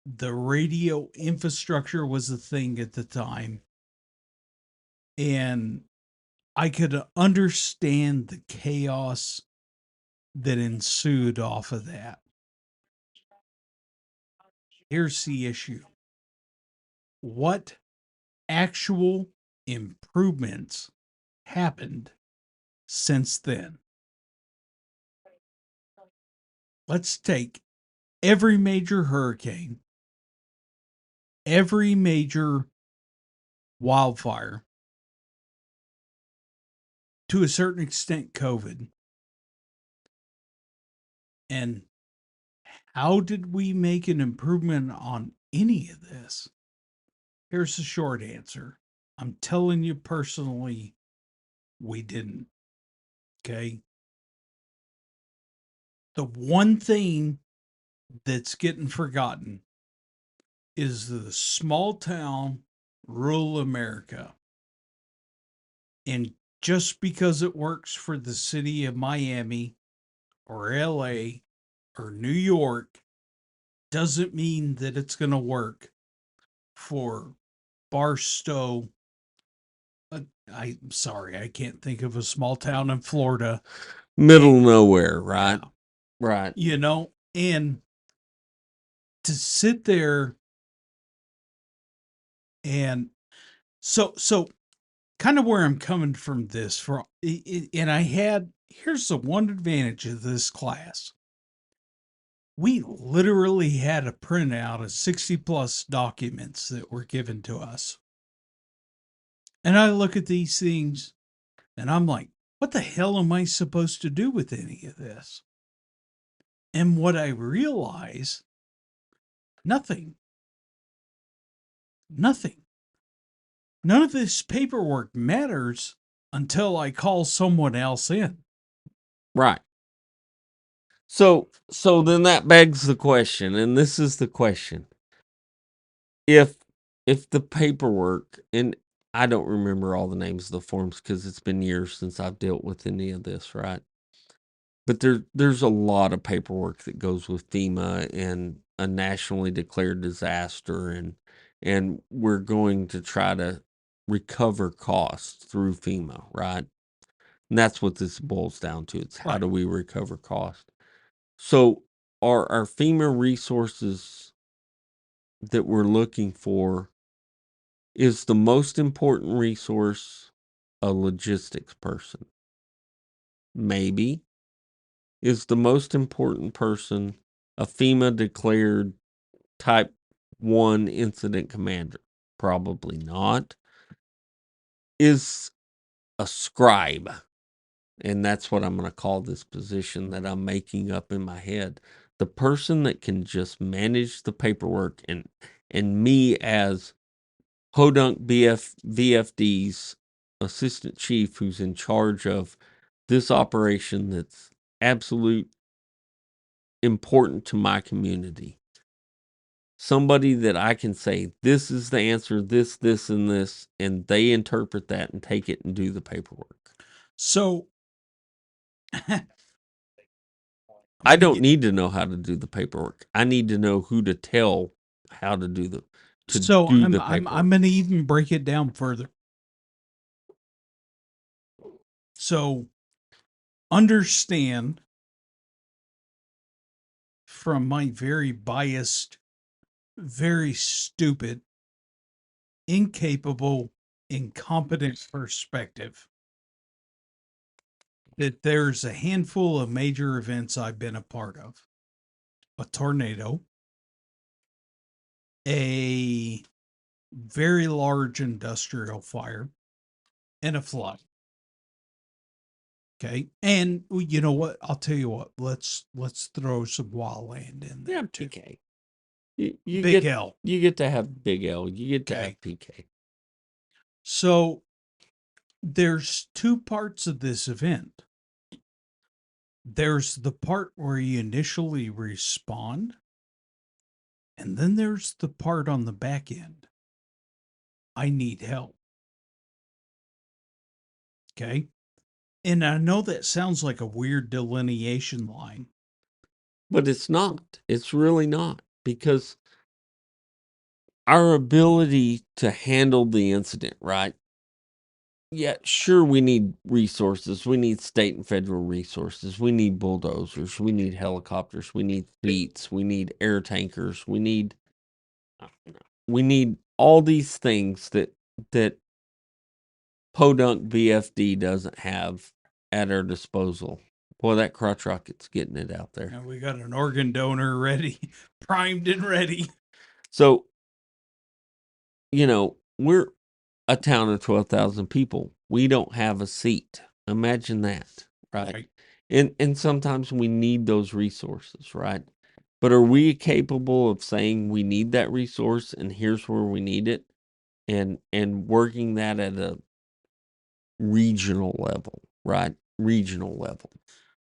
the radio infrastructure was a thing at the time. And I could understand the chaos that ensued off of that. Here's the issue. What actual improvements happened since then? Let's take every major hurricane, every major wildfire, to a certain extent, COVID. And how did we make an improvement on any of this? Here's the short answer. I'm telling you personally, we didn't. Okay. The one thing that's getting forgotten is the small town rural America. And just because it works for the city of Miami or LA or New York doesn't mean that it's going to work for Barstow. I'm sorry, I can't think of a small town in Florida. Middle nowhere, right? Yeah. Right. You know, and to sit there and so kind of where I'm coming from this for and here's the one advantage of this class. We literally had a printout of 60 plus documents that were given to us. And I look at these things and I'm like, what the hell am I supposed to do with any of this? And what I realize, nothing. Nothing. None of this paperwork matters until I call someone else in. Right. So then that begs the question, and this is the question. If the paperwork, and I don't remember all the names of the forms because it's been years since I've dealt with any of this, right? But there's a lot of paperwork that goes with FEMA and a nationally declared disaster, and we're going to try to recover costs through FEMA, right? And that's what this boils down to. It's how do we recover cost? So are our FEMA resources that we're looking for, is the most important resource a logistics person? Maybe. Is the most important person a FEMA declared type 1 incident commander? Probably not. Is a scribe, and that's what I'm going to call this position that I'm making up in my head, the person that can just manage the paperwork, and me as Hodunk VFD's assistant chief who's in charge of this operation that's absolute important to my community. Somebody that I can say, this is the answer, this, and this, and they interpret that and take it and do the paperwork. So I don't need to know how to do the paperwork. I need to know who to tell how to do the paperwork. I'm going to even break it down further. So understand from my very biased, very stupid, incapable, incompetent perspective that there's a handful of major events I've been a part of. A tornado, a very large industrial fire, and a flood. Okay. And you know what? I'll tell you what, let's throw some wild land in there. Yeah, too. PK. You Big get L. you get to have Big L. You get to Okay. have PK. So there's two parts of this event. There's the part where you initially respond, and then there's the part on the back end. I need help. Okay. And I know that sounds like a weird delineation line. But it's not. It's really not, because our ability to handle the incident, right? Yeah, sure, we need resources. We need state and federal resources. We need bulldozers. We need helicopters. We need fleets. We need air tankers. We need all these things that podunk BFD doesn't have at our disposal. Boy, that crotch rocket's getting it out there. Now we got an organ donor ready, primed and ready. So, we're a town of 12,000 people. We don't have a seat. Imagine that, right? And sometimes we need those resources, right? But are we capable of saying we need that resource and here's where we need it, and working that at a regional level, right? Regional level.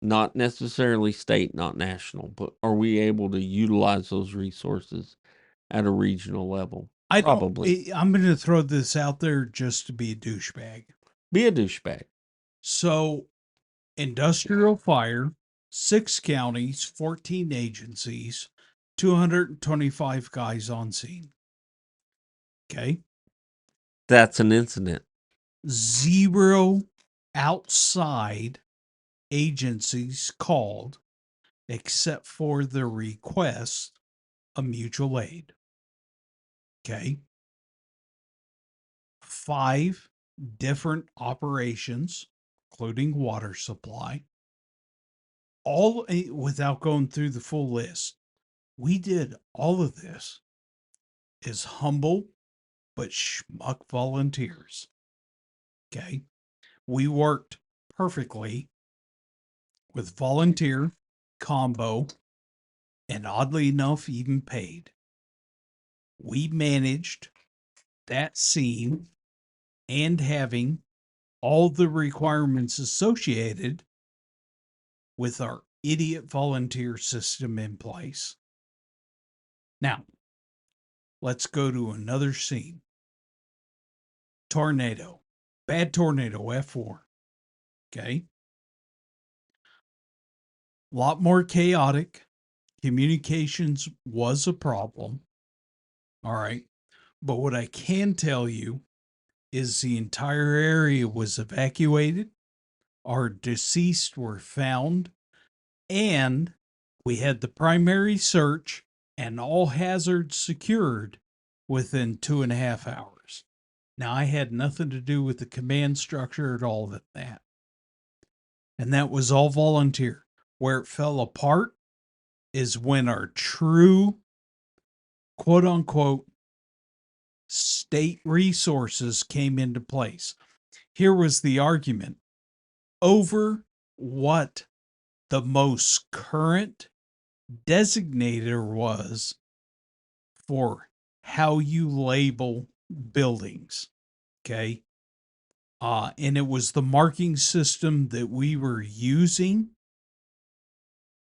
Not necessarily state, not national, but are we able to utilize those resources at a regional level? Probably. I'm going to throw this out there just to be a douchebag. Be a douchebag. So, industrial fire, 6 counties, 14 agencies, 225 guys on scene. Okay. That's an incident. 0 outside agencies called except for the request of mutual aid. Okay. 5 different operations, including water supply, all without going through the full list. We did all of this as humble but schmuck volunteers. Okay. We worked perfectly with volunteer, combo, and oddly enough, even paid. We managed that scene and having all the requirements associated with our idiot volunteer system in place. Now, let's go to another scene. Tornado. Bad tornado, F4. Okay. A lot more chaotic. Communications was a problem. All right. But what I can tell you is the entire area was evacuated. Our deceased were found, and we had the primary search and all hazards secured within 2.5 hours. Now, I had nothing to do with the command structure at all of that. And that was all volunteer. Where it fell apart is when our true, quote unquote, state resources came into place. Here was the argument over what the most current designator was for how you label buildings. Okay. And it was the marking system that we were using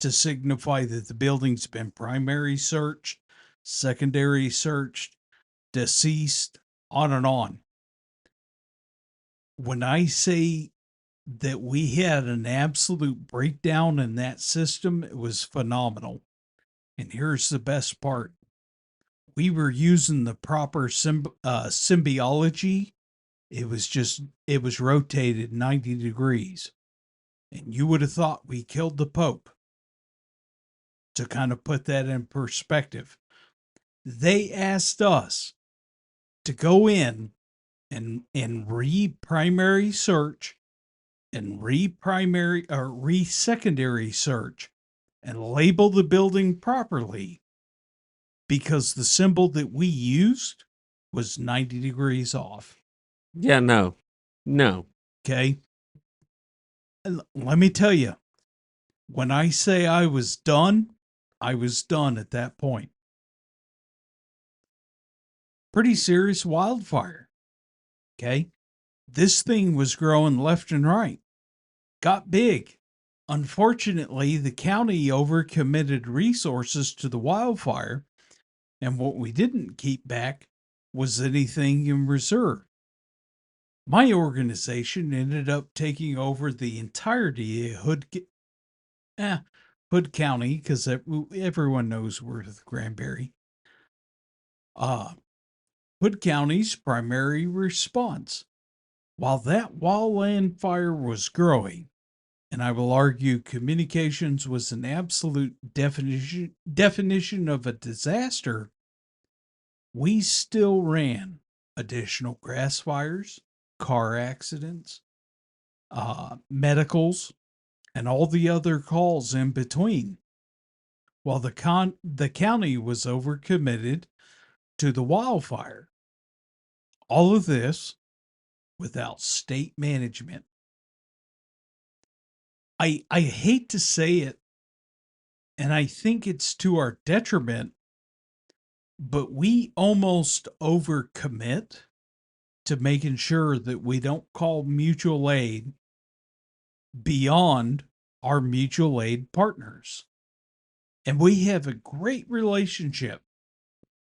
to signify that the building's been primary searched, secondary searched, deceased, on and on. When I say that we had an absolute breakdown in that system, it was phenomenal. And here's the best part. We were using the proper symbiology. It was rotated 90 degrees. And you would have thought we killed the Pope. To kind of put that in perspective, they asked us to go in and re-primary search and re-primary or re-secondary search and label the building properly because the symbol that we used was 90 degrees off. Yeah, no. Okay. And let me tell you, when I say I was done at that point. Pretty serious wildfire. Okay. This thing was growing left and right, got big. Unfortunately, the county overcommitted resources to the wildfire, and what we didn't keep back was anything in reserve. My organization ended up taking over the entirety of Hood County, because everyone knows we're the Granbury. Hood County's primary response. While that wildland fire was growing, and I will argue communications was an absolute definition of a disaster, we still ran additional grass fires, car accidents, medicals, and all the other calls in between. While the county was overcommitted to the wildfire. All of this without state management. I hate to say it, and I think it's to our detriment, but we almost overcommit to making sure that we don't call mutual aid beyond our mutual aid partners. And we have a great relationship.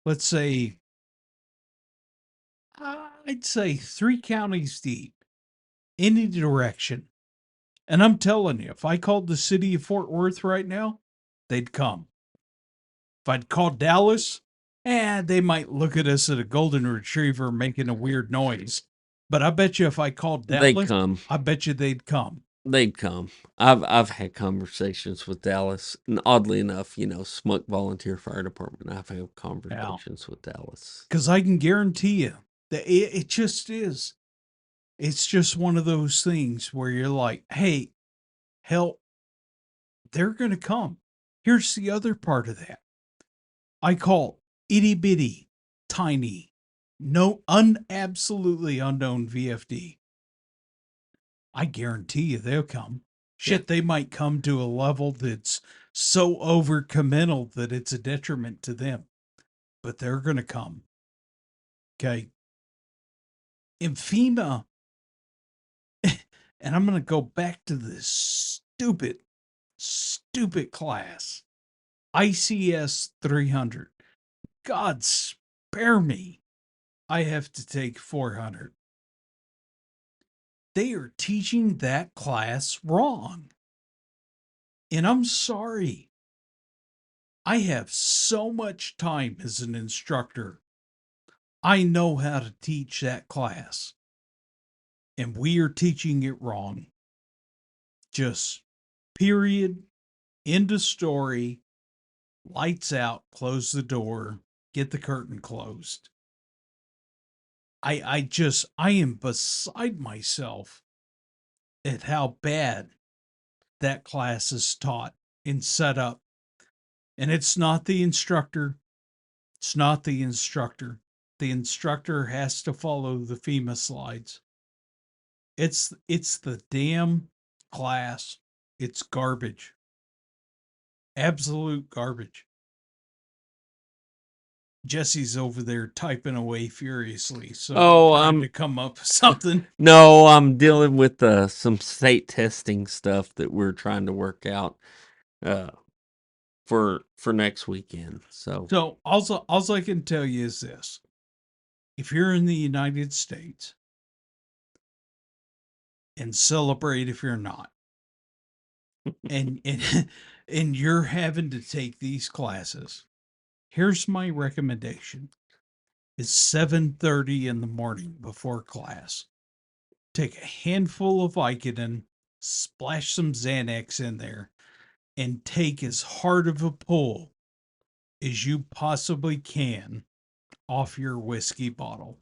Let's say, I'd say 3 counties deep, any direction. And I'm telling you, if I called the city of Fort Worth right now, they'd come. If I'd called Dallas, they might look at us at a golden retriever making a weird noise. But I bet you if I called They Dallas, come. I bet you they'd come. They'd come. I've had conversations with Dallas, and oddly enough, Smoke Volunteer Fire Department. I've had conversations with Dallas. Because I can guarantee you that it just is. It's just one of those things where you're like, hey, help, they're going to come. Here's the other part of that. I call itty bitty, tiny, absolutely unknown VFD. I guarantee you they'll come. Shit, they might come to a level that's so overcommittal that it's a detriment to them, but they're going to come. Okay. In FEMA, and I'm going to go back to this stupid class, ICS 300. God spare me. I have to take 400. They are teaching that class wrong. And I'm sorry. I have so much time as an instructor. I know how to teach that class. And we are teaching it wrong. Just period, end of story, lights out, close the door, get the curtain closed. I am beside myself at how bad that class is taught and set up. And it's not the instructor. It's not the instructor. The instructor has to follow the FEMA slides. It's the damn class. It's garbage. Absolute garbage. Jesse's over there typing away furiously, so I'm trying to come up with something. No, I'm dealing with some state testing stuff that we're trying to work out for next weekend. So also I can tell you is this: if you're in the United States, and celebrate if you're not, and and you're having to take these classes, here's my recommendation. It's 7:30 in the morning before class. Take a handful of Vicodin splash some Xanax in there, and take as hard of a pull as you possibly can off your whiskey bottle.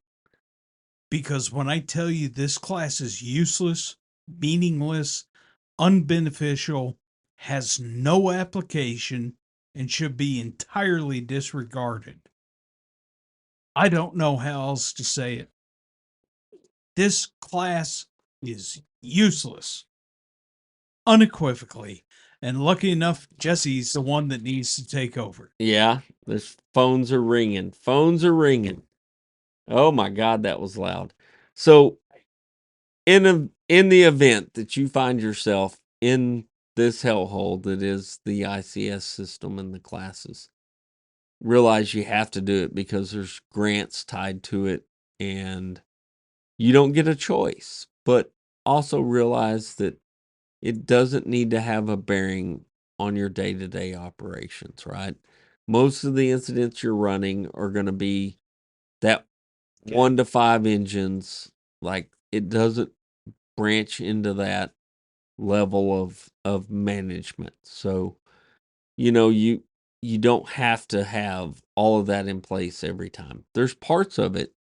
Because when I tell you this class is useless, meaningless, unbeneficial, has no application, and should be entirely disregarded, I don't know how else to say it. This class is useless, unequivocally. And lucky enough, Jesse's the one that needs to take over. Yeah, the phones are ringing. Phones are ringing. Oh my God, that was loud. So, in the event that you find yourself in this hellhole that is the ICS system and the classes, realize you have to do it because there's grants tied to it and you don't get a choice. But also realize that it doesn't need to have a bearing on your day-to-day operations, right? Most of the incidents you're running are going to be that 1 to 5 engines. Like, it doesn't branch into that level of management. So, you don't have to have all of that in place every time. There's parts of it,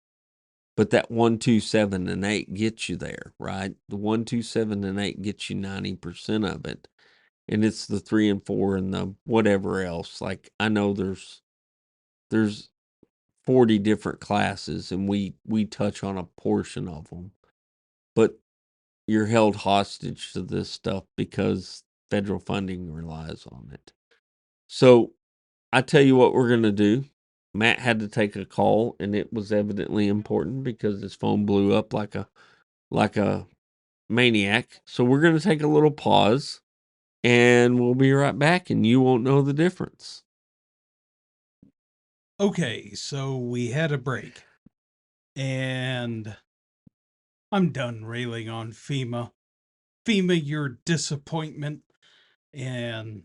but that 1, 2, 7, and 8 gets you there, right? The 1, 2, 7, and 8 gets you 90% of it. And it's the 3 and 4 and the whatever else. Like, I know there's 40 different classes and we touch on a portion of them. But you're held hostage to this stuff because federal funding relies on it. So, I tell you what we're going to do. Matt had to take a call and it was evidently important because his phone blew up like a maniac. So we're going to take a little pause and we'll be right back and you won't know the difference. Okay, so we had a break. And I'm done railing on FEMA. FEMA, your disappointment. And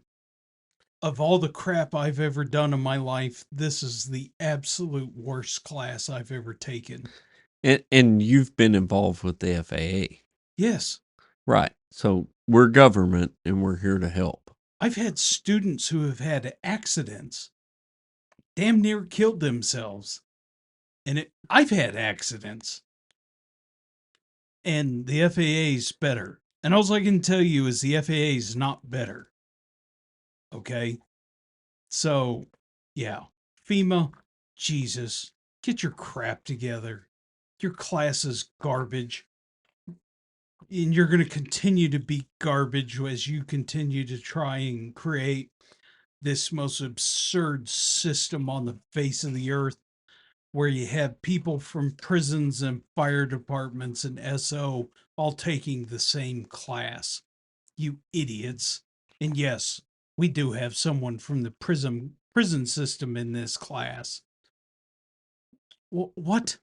of all the crap I've ever done in my life, this is the absolute worst class I've ever taken. And you've been involved with the FAA. Yes. Right. So we're government and we're here to help. I've had students who have had accidents, damn near killed themselves. And I've had accidents. And the FAA is better. And all I can tell you is the FAA is not better. Okay? So, yeah. FEMA, Jesus, get your crap together. Your class is garbage. And you're going to continue to be garbage as you continue to try and create this most absurd system on the face of the earth where you have people from prisons and fire departments and SO all taking the same class. You idiots. And yes, we do have someone from the prison system in this class. What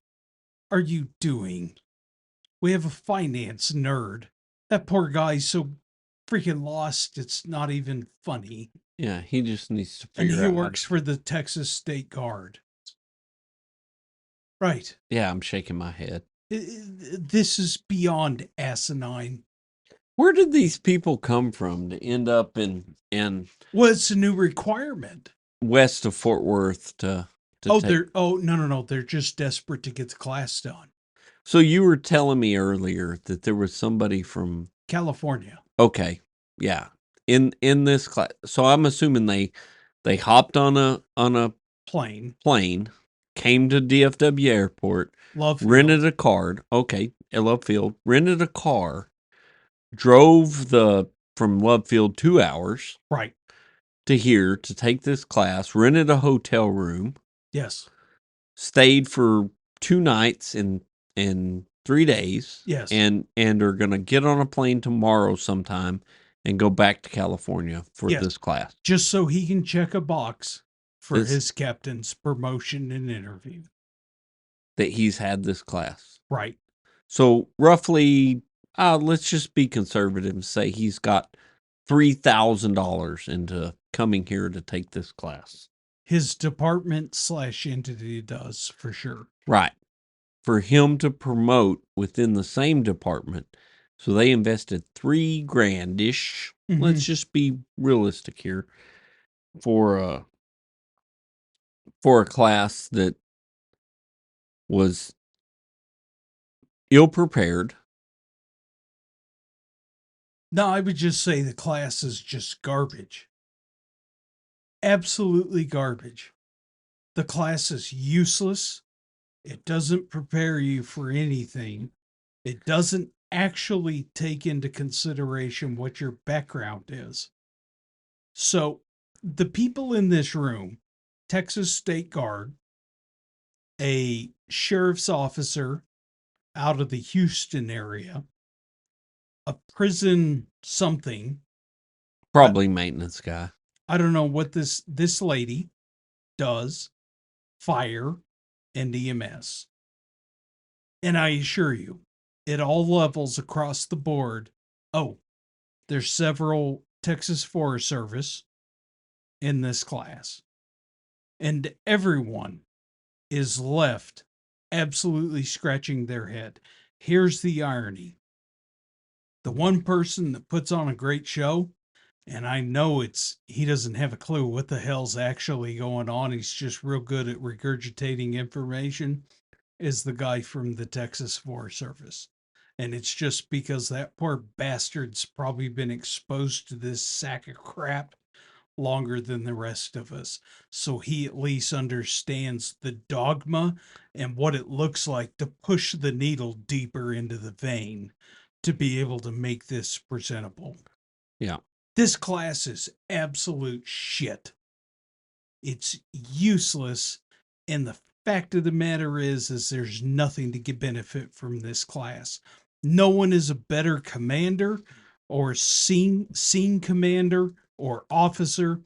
are you doing? We have a finance nerd. That poor guy's so freaking lost, it's not even funny. Yeah, he just needs to And figure he out. works for the Texas State Guard. Right. Yeah, I'm shaking my head. This is beyond asinine. Where did these people come from to end up in Well, it's a new requirement. west of Fort Worth to No. They're just desperate to get the class done. So you were telling me earlier that there was somebody from California. Okay. Yeah. In this class. So I'm assuming they hopped on a Plane. came to DFW Airport, Love Field. rented a car. Okay, at Love Field, rented a car, drove from Love Field 2 hours Right. to here to take this class, rented a hotel room, Yes. stayed for 2 nights and 3 days. Yes. And are going to get on a plane tomorrow sometime and go back to California for Yes. this class. Just so he can check a box for his captain's promotion and interview. That he's had this class. Right. So roughly, let's just be conservative and say he's got $3,000 into coming here to take this class. His department / entity does, for sure. Right. For him to promote within the same department So they invested $3,000-ish. Let's just be realistic here for a class that was ill prepared. No, I would just say the class is just garbage. Absolutely garbage. The class is useless. It doesn't prepare you for anything. It doesn't actually take into consideration what your background is. So, the people in this room, Texas State Guard, a sheriff's officer out of the Houston area, a prison something. Probably maintenance guy. I don't know what this lady does, fire and EMS. And I assure you, at all levels across the board, oh, there's several Texas Forest Service in this class. And everyone is left absolutely scratching their head. Here's the irony. The one person that puts on a great show, and I know he doesn't have a clue what the hell's actually going on. He's just real good at regurgitating information, is the guy from the Texas Forest Service. And it's just because that poor bastard's probably been exposed to this sack of crap longer than the rest of us. So he at least understands the dogma and what it looks like to push the needle deeper into the vein to be able to make this presentable. Yeah. This class is absolute shit. It's useless. And the fact of the matter is there's nothing to get benefit from this class. No one is a better commander or scene commander or officer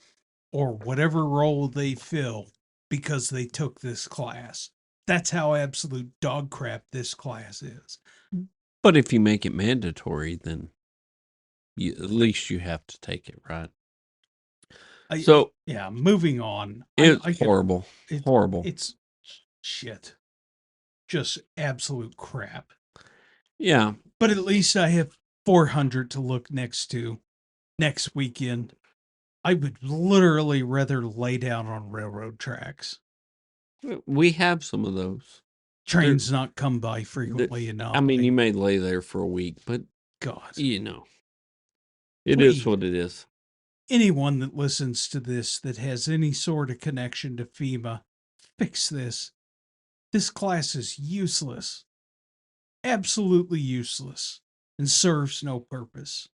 or whatever role they fill because they took this class. That's how absolute dog crap this class is. But if you make it mandatory, then at least you have to take it, right? So yeah, moving on. It's horrible. Horrible. It's shit. Just absolute crap. Yeah. But at least I have 400 to look next weekend. I would literally rather lay down on railroad tracks. We have some of those. Trains not come by frequently enough. I mean, you may lay there for a week, but God, it is what it is. Anyone that listens to this that has any sort of connection to FEMA, fix this. This class is useless. Absolutely useless and serves no purpose.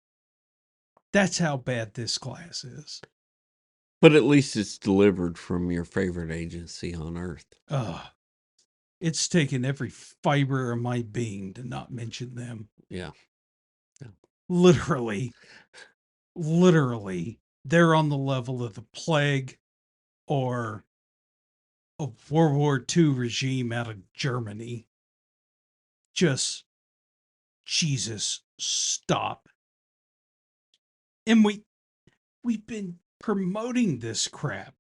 That's how bad this class is. But at least it's delivered from your favorite agency on earth. It's taken every fiber of my being to not mention them. Yeah. Literally, they're on the level of the plague or a World War II regime out of Germany. Just, Jesus, stop. And we've been promoting this crap,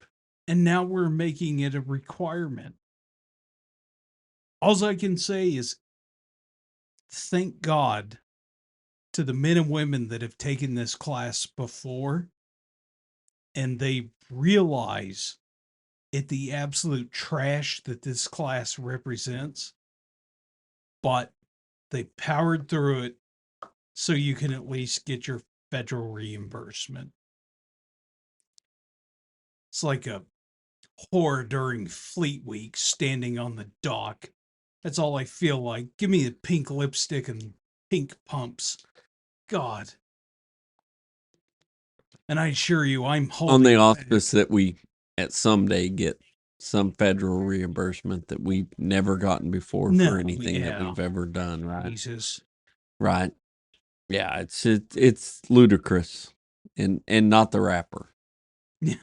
and now we're making it a requirement. All I can say is thank God to the men and women that have taken this class before, and they realize the absolute trash that this class represents, but they powered through it so you can at least get your federal reimbursement. It's like a whore during Fleet Week standing on the dock. That's all I feel like. Give me the pink lipstick and pink pumps. God. And I assure you, I'm holding on the auspice that we at someday get some federal reimbursement that we've never gotten before for anything that we've ever done, right? Jesus. Right. Yeah, it's ludicrous and not the rapper. Yeah.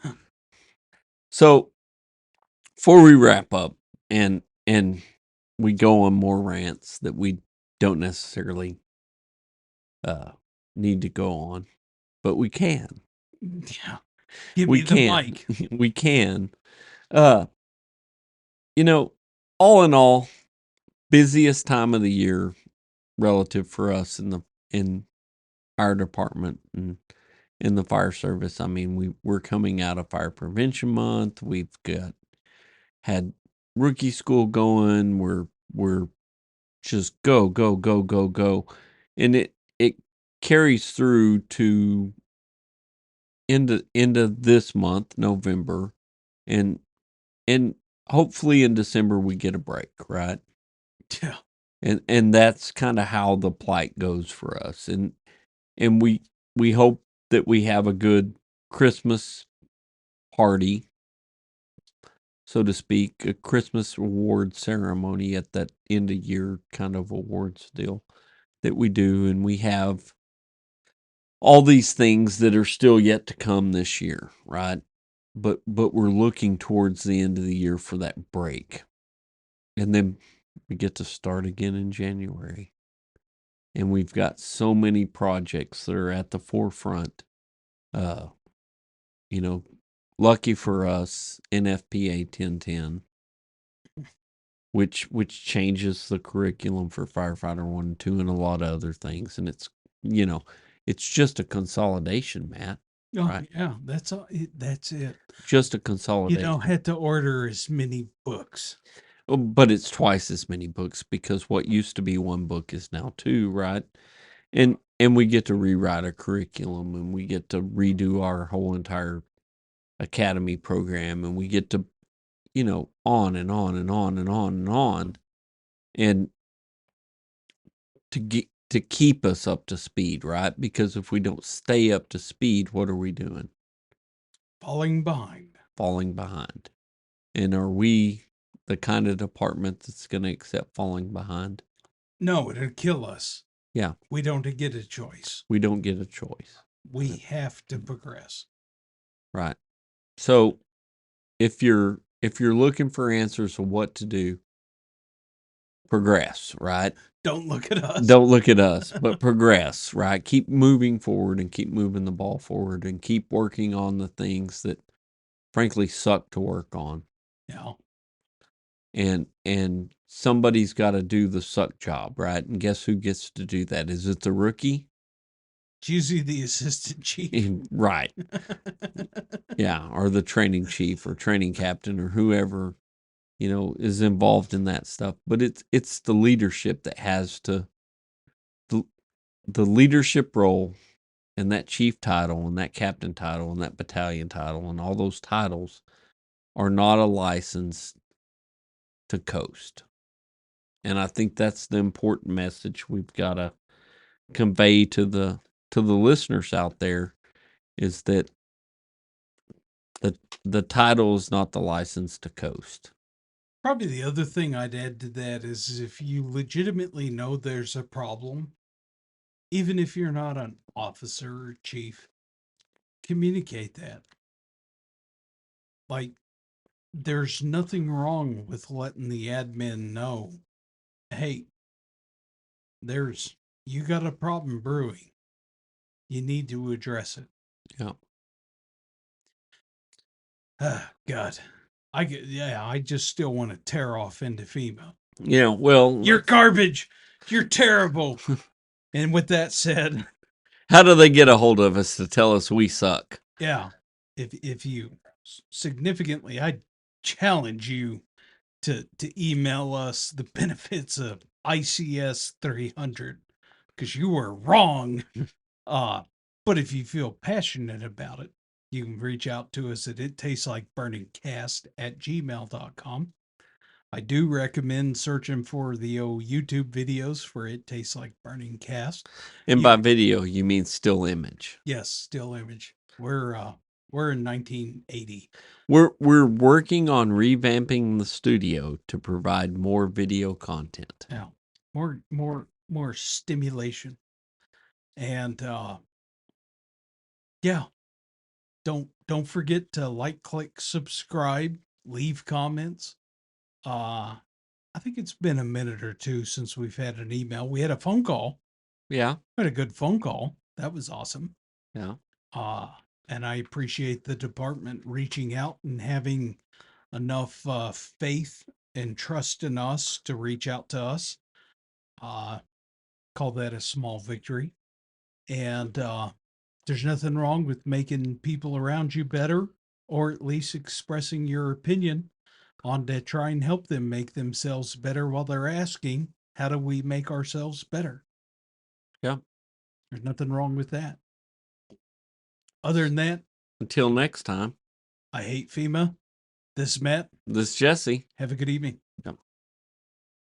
So before we wrap up and we go on more rants that we don't necessarily need to go on, but we can. Yeah. Give me the mic. We can. All in all, busiest time of the year relative for us in in our department and in the fire service. I mean, we're coming out of Fire Prevention Month. We've had rookie school going. We're just go, and it carries through to end of this month, November, and hopefully in December we get a break, right? Yeah. And that's kind of how the plight goes for us. And we hope that we have a good Christmas party, so to speak, a Christmas award ceremony at that end of year kind of awards deal that we do. And we have all these things that are still yet to come this year, right? But we're looking towards the end of the year for that break. And then we get to start again in January. And we've got so many projects that are at the forefront. You know, lucky for us, NFPA 1010, which changes the curriculum for firefighter 1 and 2 and a lot of other things. And it's, it's just a consolidation, Matt. Oh, right? yeah, that's it. Just a You consolidation. don't have to order as many books. But it's twice as many books because what used to be one book is now two, right? And we get to rewrite a curriculum, and we get to redo our whole entire academy program, and we get to, on and on and on and on and on, and to keep us up to speed, right? Because if we don't stay up to speed, what are we doing? Falling behind. And are we the kind of department that's going to accept falling behind? No, it'll kill us. Yeah. We don't get a choice. We don't get a choice. We have to progress. Right. So if you're looking for answers of what to do, progress, right? Don't look at us. Don't look at us, but progress, right? Keep moving forward and keep moving the ball forward and keep working on the things that frankly suck to work on. Yeah. And somebody's got to do the suck job, right? And guess who gets to do that? Is it the rookie? It's usually the assistant chief. Right. Yeah, or the training chief or training captain or whoever, is involved in that stuff. But it's the leadership that has to the leadership role, and that chief title and that captain title and that battalion title and all those titles are not a license to coast. And I think that's the important message we've got to convey to the listeners out there, is that the title is not the license to coast. Probably the other thing I'd add to that is if you legitimately know there's a problem, even if you're not an officer or chief, communicate that. Like, there's nothing wrong with letting the admin know, hey, you got a problem brewing. You need to address it. Yeah. God. I just still want to tear off into FEMA. Yeah, well, you're garbage. You're terrible. And with that said, how do they get a hold of us to tell us we suck? Yeah. If you significantly, I challenge you to email us the benefits of ICS 300 because you were wrong. But if you feel passionate about it, you can reach out to us at ittasteslikeburningcast@gmail.com. I do recommend searching for the old YouTube videos for It Tastes Like Burning Cast. And by video, you mean still image? Yes, still image. We're in 1980. We're working on revamping the studio to provide more video content. Yeah, more stimulation, and yeah. Don't forget to like, click, subscribe, leave comments. I think it's been a minute or two since we've had an email. We had a phone call. Yeah. We had a good phone call. That was awesome. Yeah. And I appreciate the department reaching out and having enough faith and trust in us to reach out to us. Call that a small victory. And there's nothing wrong with making people around you better, or at least expressing your opinion on to try and help them make themselves better while they're asking, how do we make ourselves better? Yeah. There's nothing wrong with that. Other than that, Until next time, I hate FEMA. This is Matt. this is Jesse. Have a good evening. Yep.